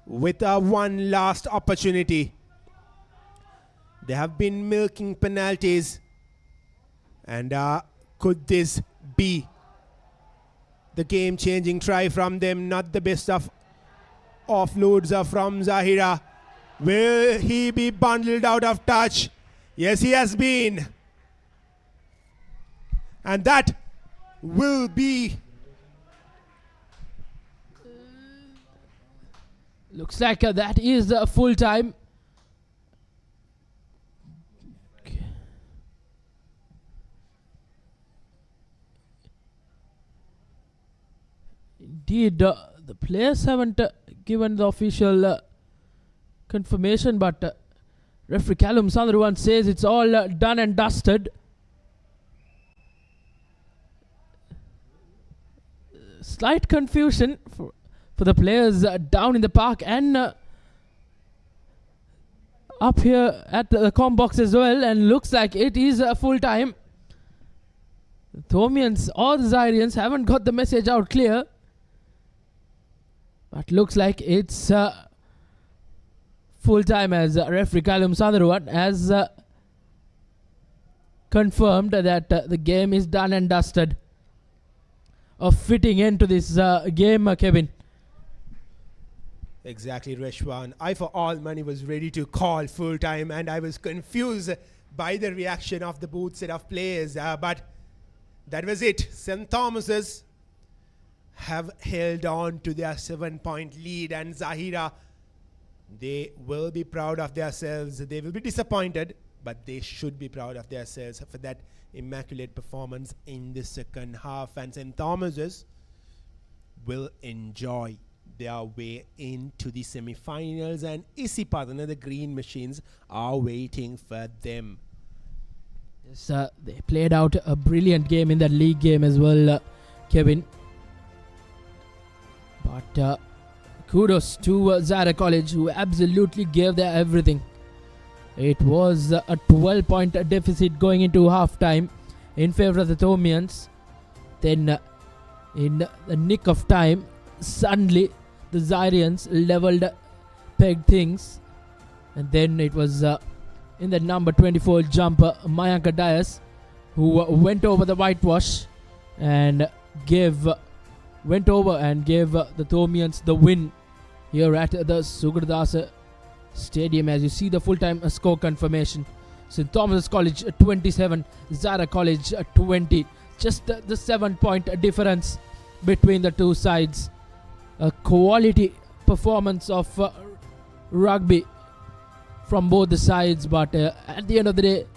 with a one last opportunity. They have been milking penalties, and could this be the game-changing try from them? Not the best of offloads are from Zahira. Will he be bundled out of touch? Yes, he has been. And that will be... Looks like that is full time. Indeed, the players haven't given the official confirmation, but referee Callum Sandruan says it's all done and dusted. Slight confusion for the players down in the park and up here at the comm box as well, and looks like it is full time. The Thomians or the Zairians haven't got the message out clear, but looks like it's full time, as referee Callum Sandruan has confirmed that the game is done and dusted. Of fitting into this game, Kevin. Exactly, Reshwan. I, for all money, was ready to call full time, and I was confused by the reaction of the both set of players. But that was it. St. Thomas's have held on to their 7-point lead, and Zahira, they will be proud of themselves. They will be disappointed, but they should be proud of themselves for that immaculate performance in the second half. And St. Thomas's will enjoy their way into the semi-finals, and Isipadana, the Green Machines, are waiting for them. Yes, they played out a brilliant game in that league game as well, Kevin. But kudos to Zahira College, who absolutely gave their everything. It was a 12-point deficit going into half-time in favor of the Thomians. Then, in the nick of time, suddenly the Zairians leveled, pegged things. And then it was in the number 24 jumper, Mayanka Dias, who went over the whitewash and went over and gave the Thomians the win here at the Sugathadasa Stadium. As you see the full-time score confirmation, St. Thomas College 27, Zahira College 20. Just the 7-point difference between the two sides. A quality performance of rugby from both the sides, but at the end of the day,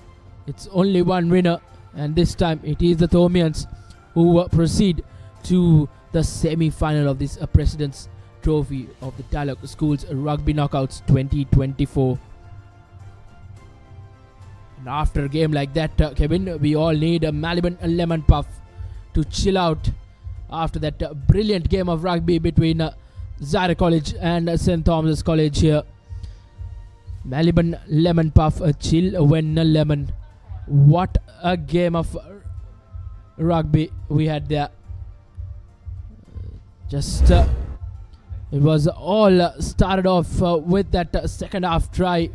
it's only one winner, and this time it is the Thomians who proceed to the semi-final of this President's Trophy of the Dialog Schools Rugby Knockouts 2024. And after a game like that, Kevin, we all need a Maliban lemon puff to chill out after that brilliant game of rugby between Zahira College and St. Thomas College here. Maliban lemon puff, a chill when a lemon. What a game of rugby we had there. It was all started off with that second half try.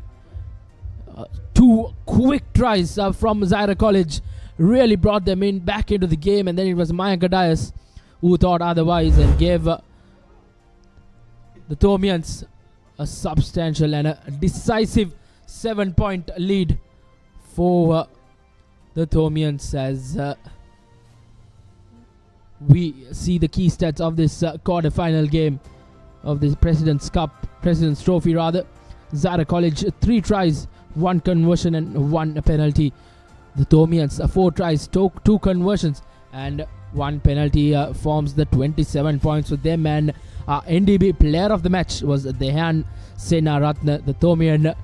Two quick tries from Zahira College really brought them back into the game, and then it was Mayanka Dias who thought otherwise and gave the Thomians a substantial and a decisive 7-point lead for the Thomians, as we see the key stats of this quarter-final game. of the President's Trophy rather. Zahira College 3 tries, 1 conversion and 1 penalty. The Thomians 4 tries, 2 conversions and 1 penalty forms the 27 points for them. And NDB player of the match was Dehan Senaratne. The Thomian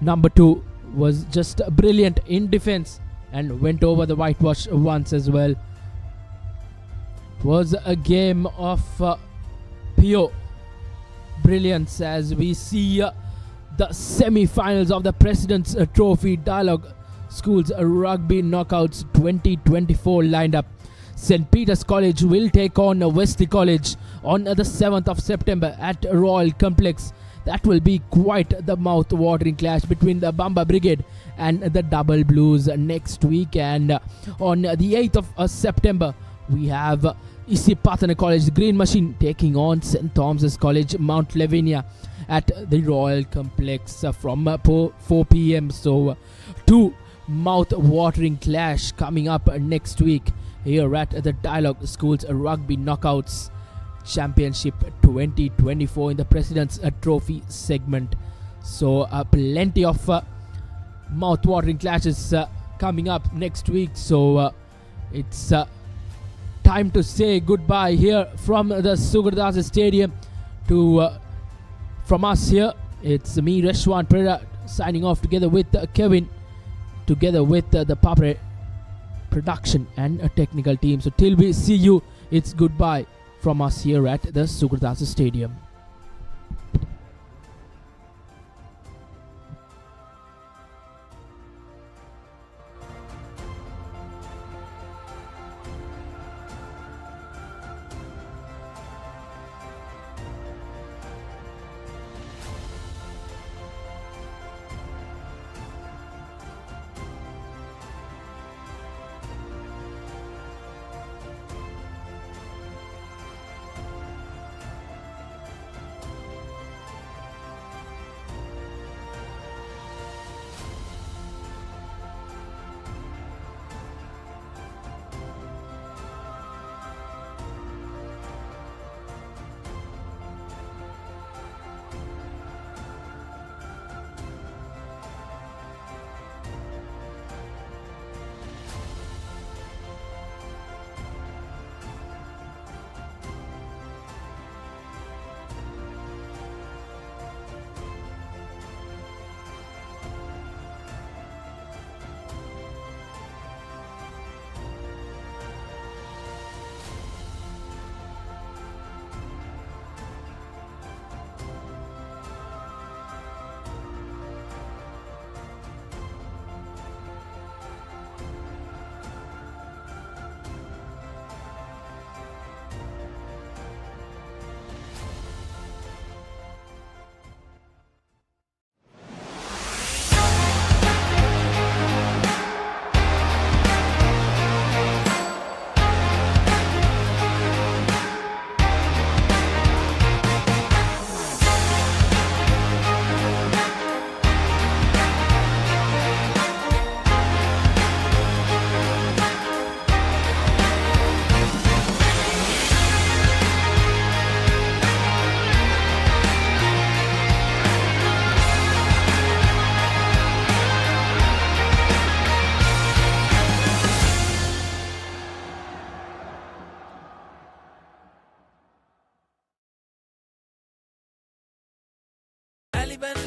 number 2 was just brilliant in defense and went over the whitewash once as well. It was a game of pure brilliance as we see the semi-finals of the President's Trophy Dialog Schools Rugby Knockouts 2024 lined up. St. Peter's College will take on Wesley College on the 7th of September at Royal Complex. That will be quite the mouth-watering clash between the Bamba Brigade and the Double Blues next week. And on the 8th of September, we have Isipathana College, the Green Machine, taking on St. Thomas's College, Mount Lavinia at the Royal Complex from 4 p.m. So, 2 mouth-watering clash coming up next week here at the Dialog Schools Rugby Knockouts Championship 2024 in the President's Trophy segment. So plenty of mouth-watering clashes coming up next week. So it's time to say goodbye here from the Sugathadasa Stadium to from us here. It's me, Reshwan Pereira, signing off together with Kevin, together with the Papare production and a technical team. So till we see you, it's goodbye from us here at the Sugathadasa Stadium.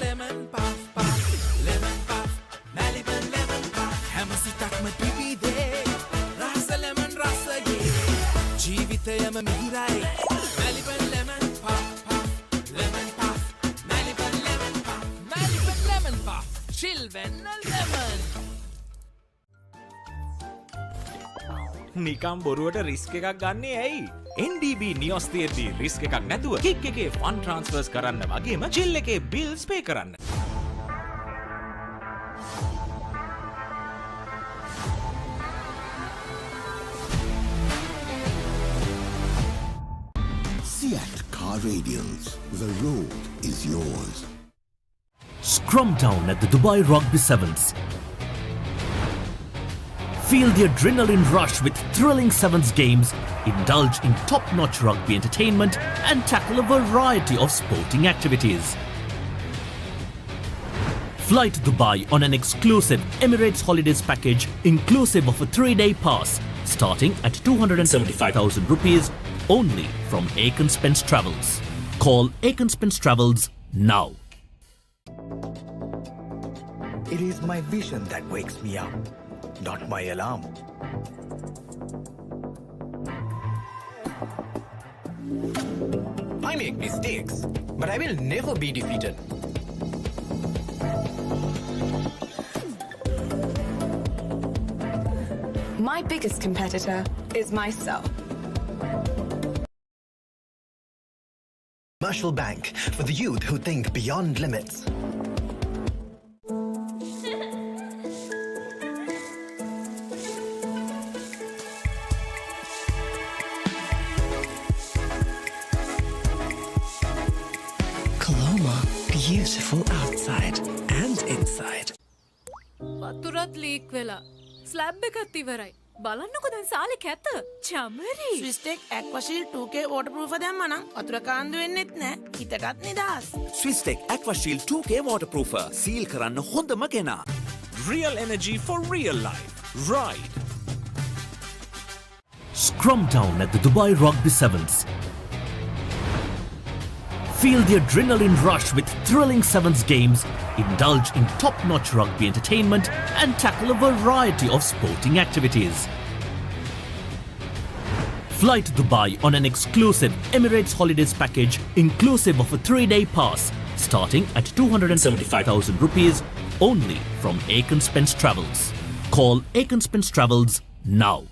lemon puff puff, lemon puff, Maliban lemon puff. හැමසිතක්ම පිබිදේ, රහස lemon රසයේ. ජීවිතයම මිහිරයි, Maliban lemon puff puff, lemon puff, Maliban lemon puff, Maliban lemon puff. Chill වෙන්න lemon. නිකම් බොරුවට risk එකක් ගන්නේ ඇයි? NDB නියොස් තියෙද්දී risk එකක් නැතුව කික් එකේ ෆන් ට්‍රාන්ස්ෆර්ස් කරන්න වගේම චිල් එකේ බිල්ස් පේ කරන්න. Seat Car Radials. The road is yours. Scrum down at the Dubai Rugby Sevens. Feel the adrenaline rush with thrilling sevens games, indulge in top-notch rugby entertainment and tackle a variety of sporting activities. Fly to Dubai on an exclusive Emirates Holidays package inclusive of a 3-day pass starting at 275,000 rupees only from Aiken Spence Travels. Call Aiken Spence Travels now. It is my vision that wakes me up, not my alarm. I make mistakes, but I will never be defeated. My biggest competitor is myself. Commercial Bank for the youth who think beyond limits. Colombo, beautiful outside and inside. වතුරත් leak වෙලා slab එකත් ඉවරයි. බලන්නකො දැන් සාලේ කැත. Chamari. ස්විස්ටෙක් ඇක්වාෂීල් 2K waterproof දැම්මනම් වතුර කාන්දු වෙන්නෙත් නෑ. හිතටත් නිදහස්. Swisstek Aquashield 2K waterproofer. සීල් කරන්න හොඳම කෙනා. Real energy for real life. Ride. Scrum down at the Dubai Rugby Sevens. Feel the adrenaline rush with thrilling sevens games, indulge in top-notch rugby entertainment and tackle a variety of sporting activities. Fly to Dubai on an exclusive Emirates Holidays package inclusive of a 3-day pass starting at 275,000 rupees only from Aiken Spence Travels. Call Aiken Spence Travels now.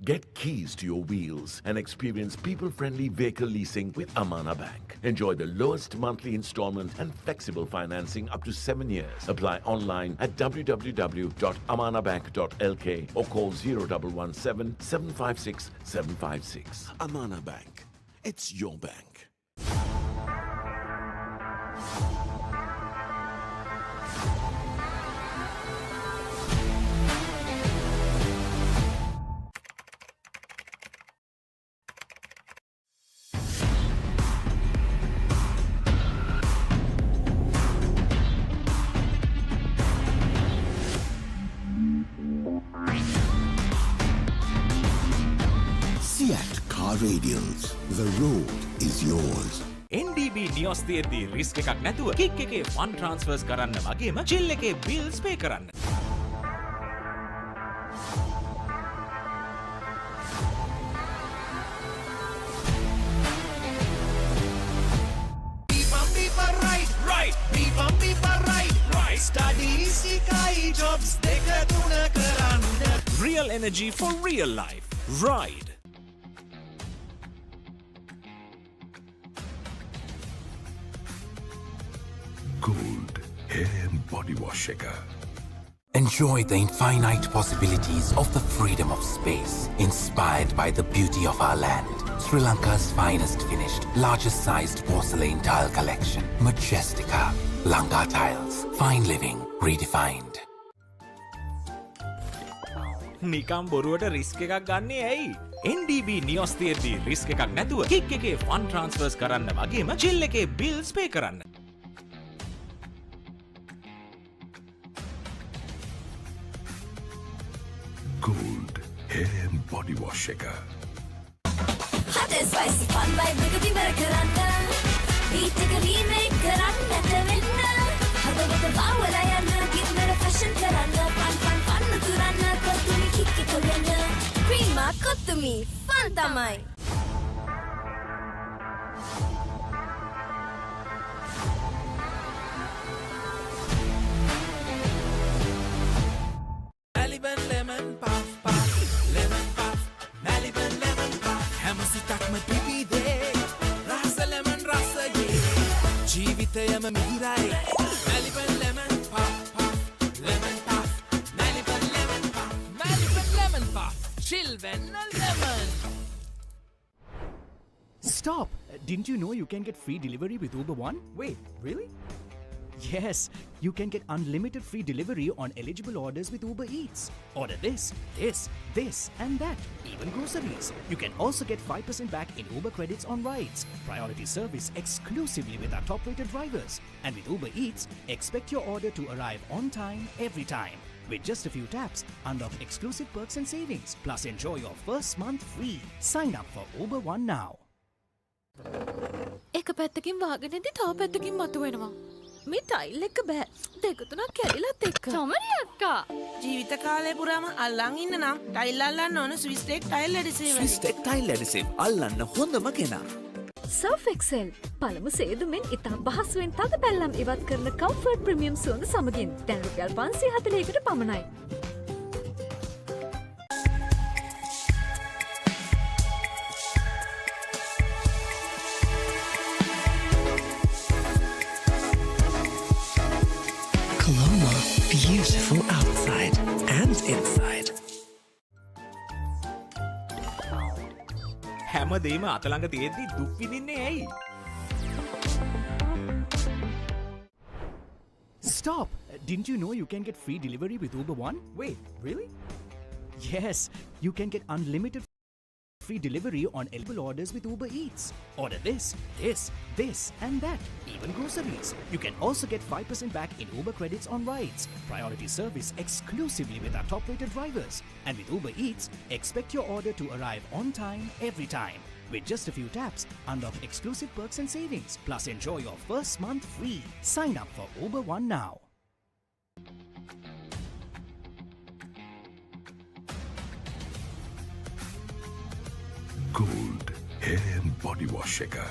Get keys to your wheels and experience people-friendly vehicle leasing with Amana Bank. Enjoy the lowest monthly installment and flexible financing up to 7 years. Apply online at www.amanabank.lk or call 0117 756 756. Amana Bank. It's your bank. Car Radials. The road is yours. NDB නියොස් තියෙද්දී risk එකක් නැතුව kick එකේ fun ට්‍රාන්ස්ෆර්ස් කරන්න වගේම chill එකේ bills පේ කරන්න. Real energy for real life. Ride. Gold hair and body wash shaker. Enjoy the infinite possibilities of the freedom of space, inspired by the beauty of our land. Sri Lanka's finest finished, largest sized porcelain tile collection. Majestica. Lanka Tiles. Fine living redefined. නිකම් බොරුවට risk එකක් ගන්නේ ඇයි? NDB නියොස් තියෙද්දී risk එකක් නැතුව kick එකේ fun ට්‍රාන්ස්ෆර්ස් කරන්න වගේම චිල් එකේ බිල්ස් පේ කරන්න. Gold hair and body wash shaker. Hot and spicy fun vibe Rugby කරන්න. Beat එක remake කරන්න නැතවෙන්න. හදවත බවල යන්න ගින්නර fashion කරන්න. Fun උතුරන්න කොතුමි kick එක වෙන්න. Cream කොතුමි fun තමයි. Lemon puff puff, lemon puff, Maliban lemon puff. Hamasitakma pipide, rasa lemon rasa ye. Jeevithayama mihirai, Maliban lemon puff puff, lemon puff, Maliban lemon puff, Maliban lemon puff. Chilvenna lemon. Stop! Didn't you know you can get free delivery with Uber One? Wait, really? Yes, you can get unlimited free delivery on eligible orders with Uber Eats. Order this, and that, even groceries. You can also get 5% back in Uber credits on rides. Priority service exclusively with our top-rated drivers. And with Uber Eats, expect your order to arrive on time, every time. With just a few taps, unlock exclusive perks and savings. Plus, enjoy your first month free. Sign up for Uber One now. එක පැත්තකින් වාගෙනදී තව පැත්තකින් මතුවෙනවා. මේ tile එක බෑ. දෙක තුනක් කැඩිලත් එක්ක. චමරි අක්කා. ජීවිත කාලය පුරාම අල්ලන් ඉන්න නම් ටයිල් අල්ලන්න ඕන Swiss Tech tile adhesive. Swiss Tech tile adhesive අල්ලන්න හොඳම කෙනා. Surf Excel පළමු සේදුමෙන් ඉතා පහසුවෙන් තද පැල්ලම් ඉවත් කරන කම්ෆර්ට් ප්‍රීමියම් සුවඳ සමගින් දැන් රුපියල් 540කට පමණයි. Colombo, beautiful outside and inside. හැමදේම අතළඟ තියෙද්දි දුක් විඳින්නේ ඇයි? Stop! Didn't you know you can get free delivery with Uber One? Wait, really? Yes, you can get unlimited free delivery on eligible orders with Uber Eats. Order this, and that, even groceries. You can also get 5% back in Uber credits on rides. Priority service exclusively with our top-rated drivers. And with Uber Eats, expect your order to arrive on time, every time. With just a few taps, unlock exclusive perks and savings. Plus, enjoy your first month free. Sign up for Uber One now. Gold hair and body wash shaker.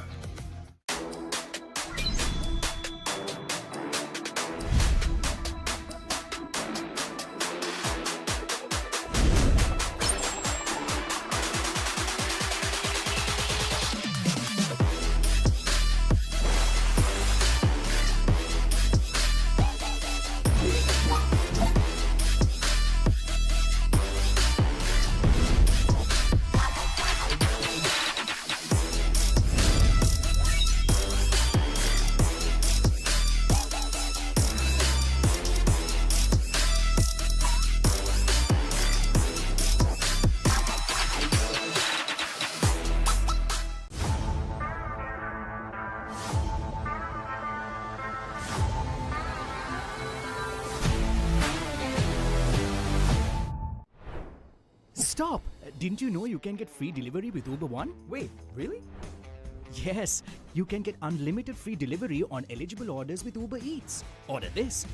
Stop! Didn't you know you can get free delivery with Uber One? Wait, really? Yes, you can get unlimited free delivery on eligible orders with Uber Eats. Order this,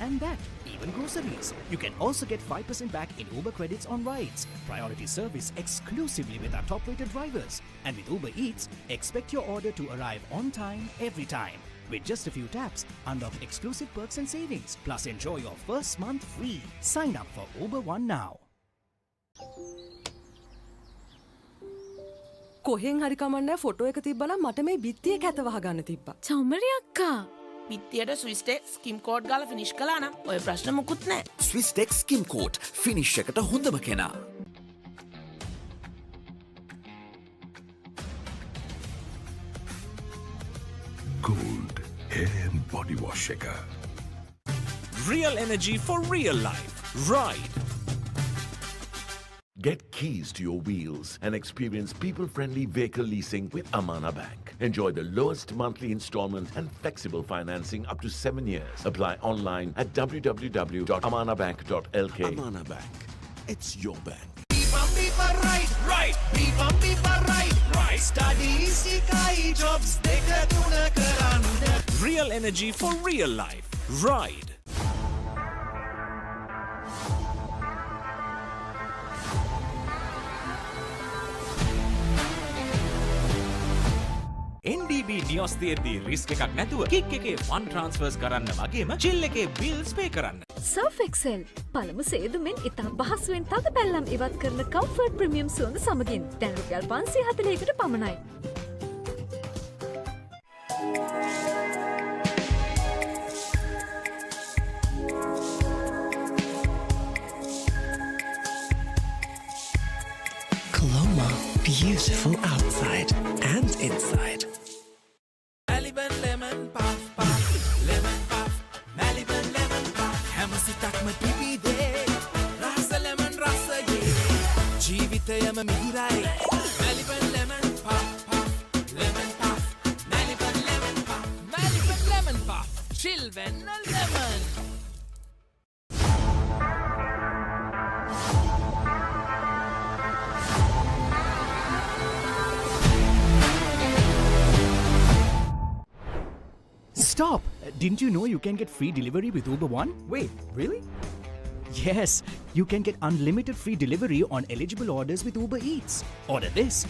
and that, even groceries. You can also get 5% back in Uber credits on rides. Priority service exclusively with our top-rated drivers. And with Uber Eats, expect your order to arrive on time, every time. With just a few taps, unlock exclusive perks and savings. Plus, enjoy your first month free. Sign up for Uber One now. කොහෙන් හරි කමන්නේ photo එක තිබ්බනම් මට මේ බිත්තිය කැත වහගන්න තිබ්බා. චමරි අක්කා. පිටියට ස්විස් ටෙක් ස්කිම් කෝඩ් ගාලා ෆිනිෂ් කළා නම් ඔය ප්‍රශ්න මුකුත් නැහැ. ස්විස් ටෙක් ස්කිම් කෝඩ් ෆිනිෂ් එකට හොඳම කෙනා. Gold hair and body wash shaker. Real energy for real life. Ride. Get keys to your wheels and experience people-friendly vehicle leasing with Amana Bank. Enjoy the lowest monthly installment and flexible financing up to 7 years. Apply online at www.amanabank.lk. Amana Bank. It's your bank. Right. Studies, jobs, Real energy for real life. Ride. NDB නියොස් තියෙද්දී risk එකක් නැතුව kick එකේ fun ට්‍රාන්ස්ෆර්ස් කරන්න වගේම chill එකේ bills පේ කරන්න. Surf Excel පළමු සේදුමෙන් ඉතා පහසුවෙන් තද පැල්ලම් ඉවත් කරන කම්ෆර්ට් ප්‍රීමියම් සුවඳ සමගින් දැන් රුපියල් 540කට පමණයි. Colombo, beautiful outside and inside. ජීවිතයම මිහිරයි Maliban lemon puff puff lemon puff Maliban lemon puff Maliban lemon puff chill venna lemon Stop! Didn't you know you can get free delivery with Uber One? Wait, really? Yes, you can get unlimited free delivery on eligible orders with Uber Eats. Order this,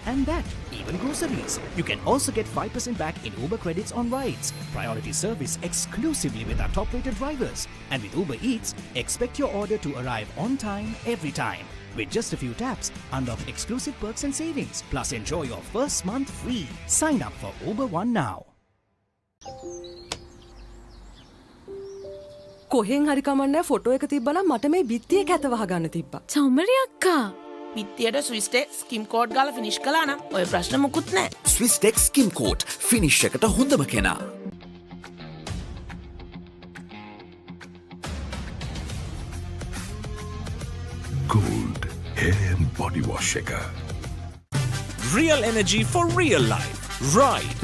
and that, even groceries. You can also get 5% back in Uber credits on rides. Priority service exclusively with our top-rated drivers. And with Uber Eats, expect your order to arrive on time, every time. With just a few taps, unlock exclusive perks and savings. Plus enjoy your first month free. Sign up for Uber One now. කොහෙන් හරි කමන්නේ photo එක තිබ්බනම් මට මේ බිත්තියේ කැත වහගන්න තිබ්බා. චමරි අක්කා. පිටියට ස්විස් ටෙක් ස්කිම් කෝඩ් ගාලා ෆිනිෂ් කළා නම් ඔය ප්‍රශ්න මුකුත් නැහැ. Swiss Tech Skim Coat finish එකට හොඳම කෙනා. Gold hair and body wash එක. Real energy for real life. Ride.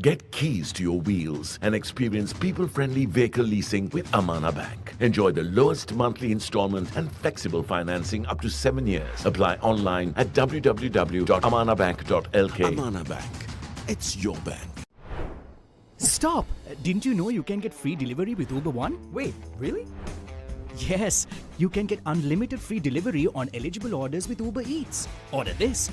Get keys to your wheels and experience people-friendly vehicle leasing with Amana Bank. Enjoy the lowest monthly installment and flexible financing up to 7 years. Apply online at www.amanabank.lk. Amana Bank. It's your bank. Stop! Didn't you know you can get free delivery with Uber One? Wait, really? Yes, you can get unlimited free delivery on eligible orders with Uber Eats. Order this,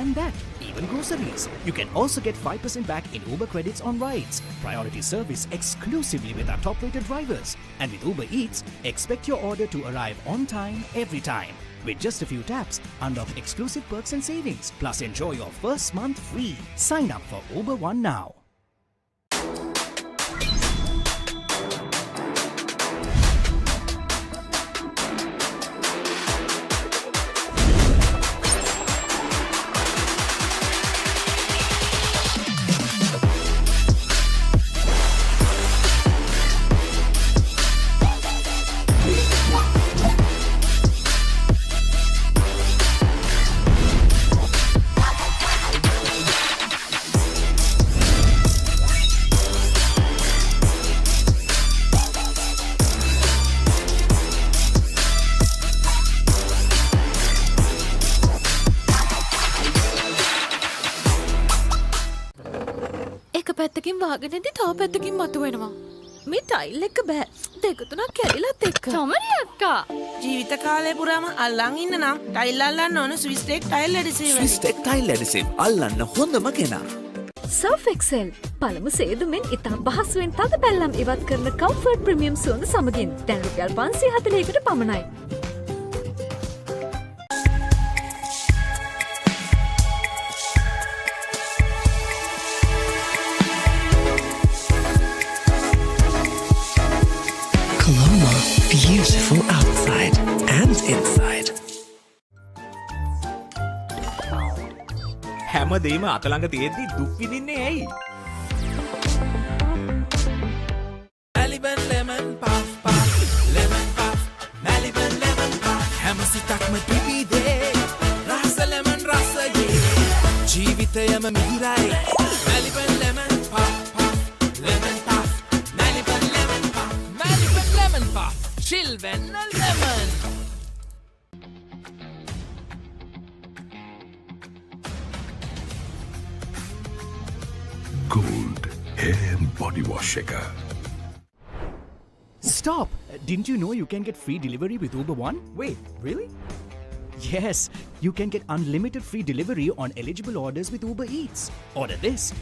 and that, even groceries. You can also get 5% back in Uber credits on rides. Priority service exclusively with our top-rated drivers. And with Uber Eats, expect your order to arrive on time, every time. With just a few taps, unlock exclusive perks and savings. Plus enjoy your first month free. Sign up for Uber One now. පැත්තකින් වාගෙනදී තව පැත්තකින් මතුවෙනවා. මේ tile එක බෑ. දෙක තුනක් කැඩිලත් එක්ක. චමරි අක්කා. ජීවිත කාලය පුරාම අල්ලන් ඉන්න නම් ටයිල් අල්ලන්න ඕන Swiss Tech tile adhesive. Swiss Tech Tile Adhesive අල්ලන්න හොඳම කෙනා. Surf Excel පළමු සේදුමෙන් ඉතා පහසුවෙන් තද පැල්ලම් ඉවත් කරන කම්ෆර්ට් ප්‍රීමියම් සුවඳ සමගින් දැන් රුපියල් 540කට පමණයි. Colombo, beautiful outside and inside. හැමදේම අතළඟ තියෙද්දි දුක් විඳින්නේ ඇයි? Maliban lemon puff puff lemon puff Maliban lemon puff හැම සිතක්ම පිපිදේ රස lemon රසයේ ජීවිතයම මිහිරයි Maliban lemon puff puff lemon puff Maliban lemon puff Maliban lemon puff chill venna lemon Gold hair and body wash එක. Stop! Didn't you know you can get free delivery with Uber One? Wait, really? Yes, you can get unlimited free delivery on eligible orders with Uber Eats. Order this,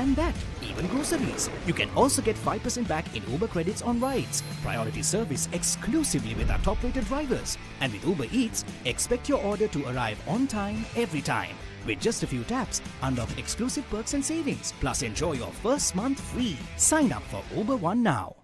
and that, even groceries. You can also get 5% back in Uber credits on rides. Priority service exclusively with our top-rated drivers. And with Uber Eats, expect your order to arrive on time, every time. With just a few taps, unlock exclusive perks and savings. Plus enjoy your first month free. Sign up for Uber One now.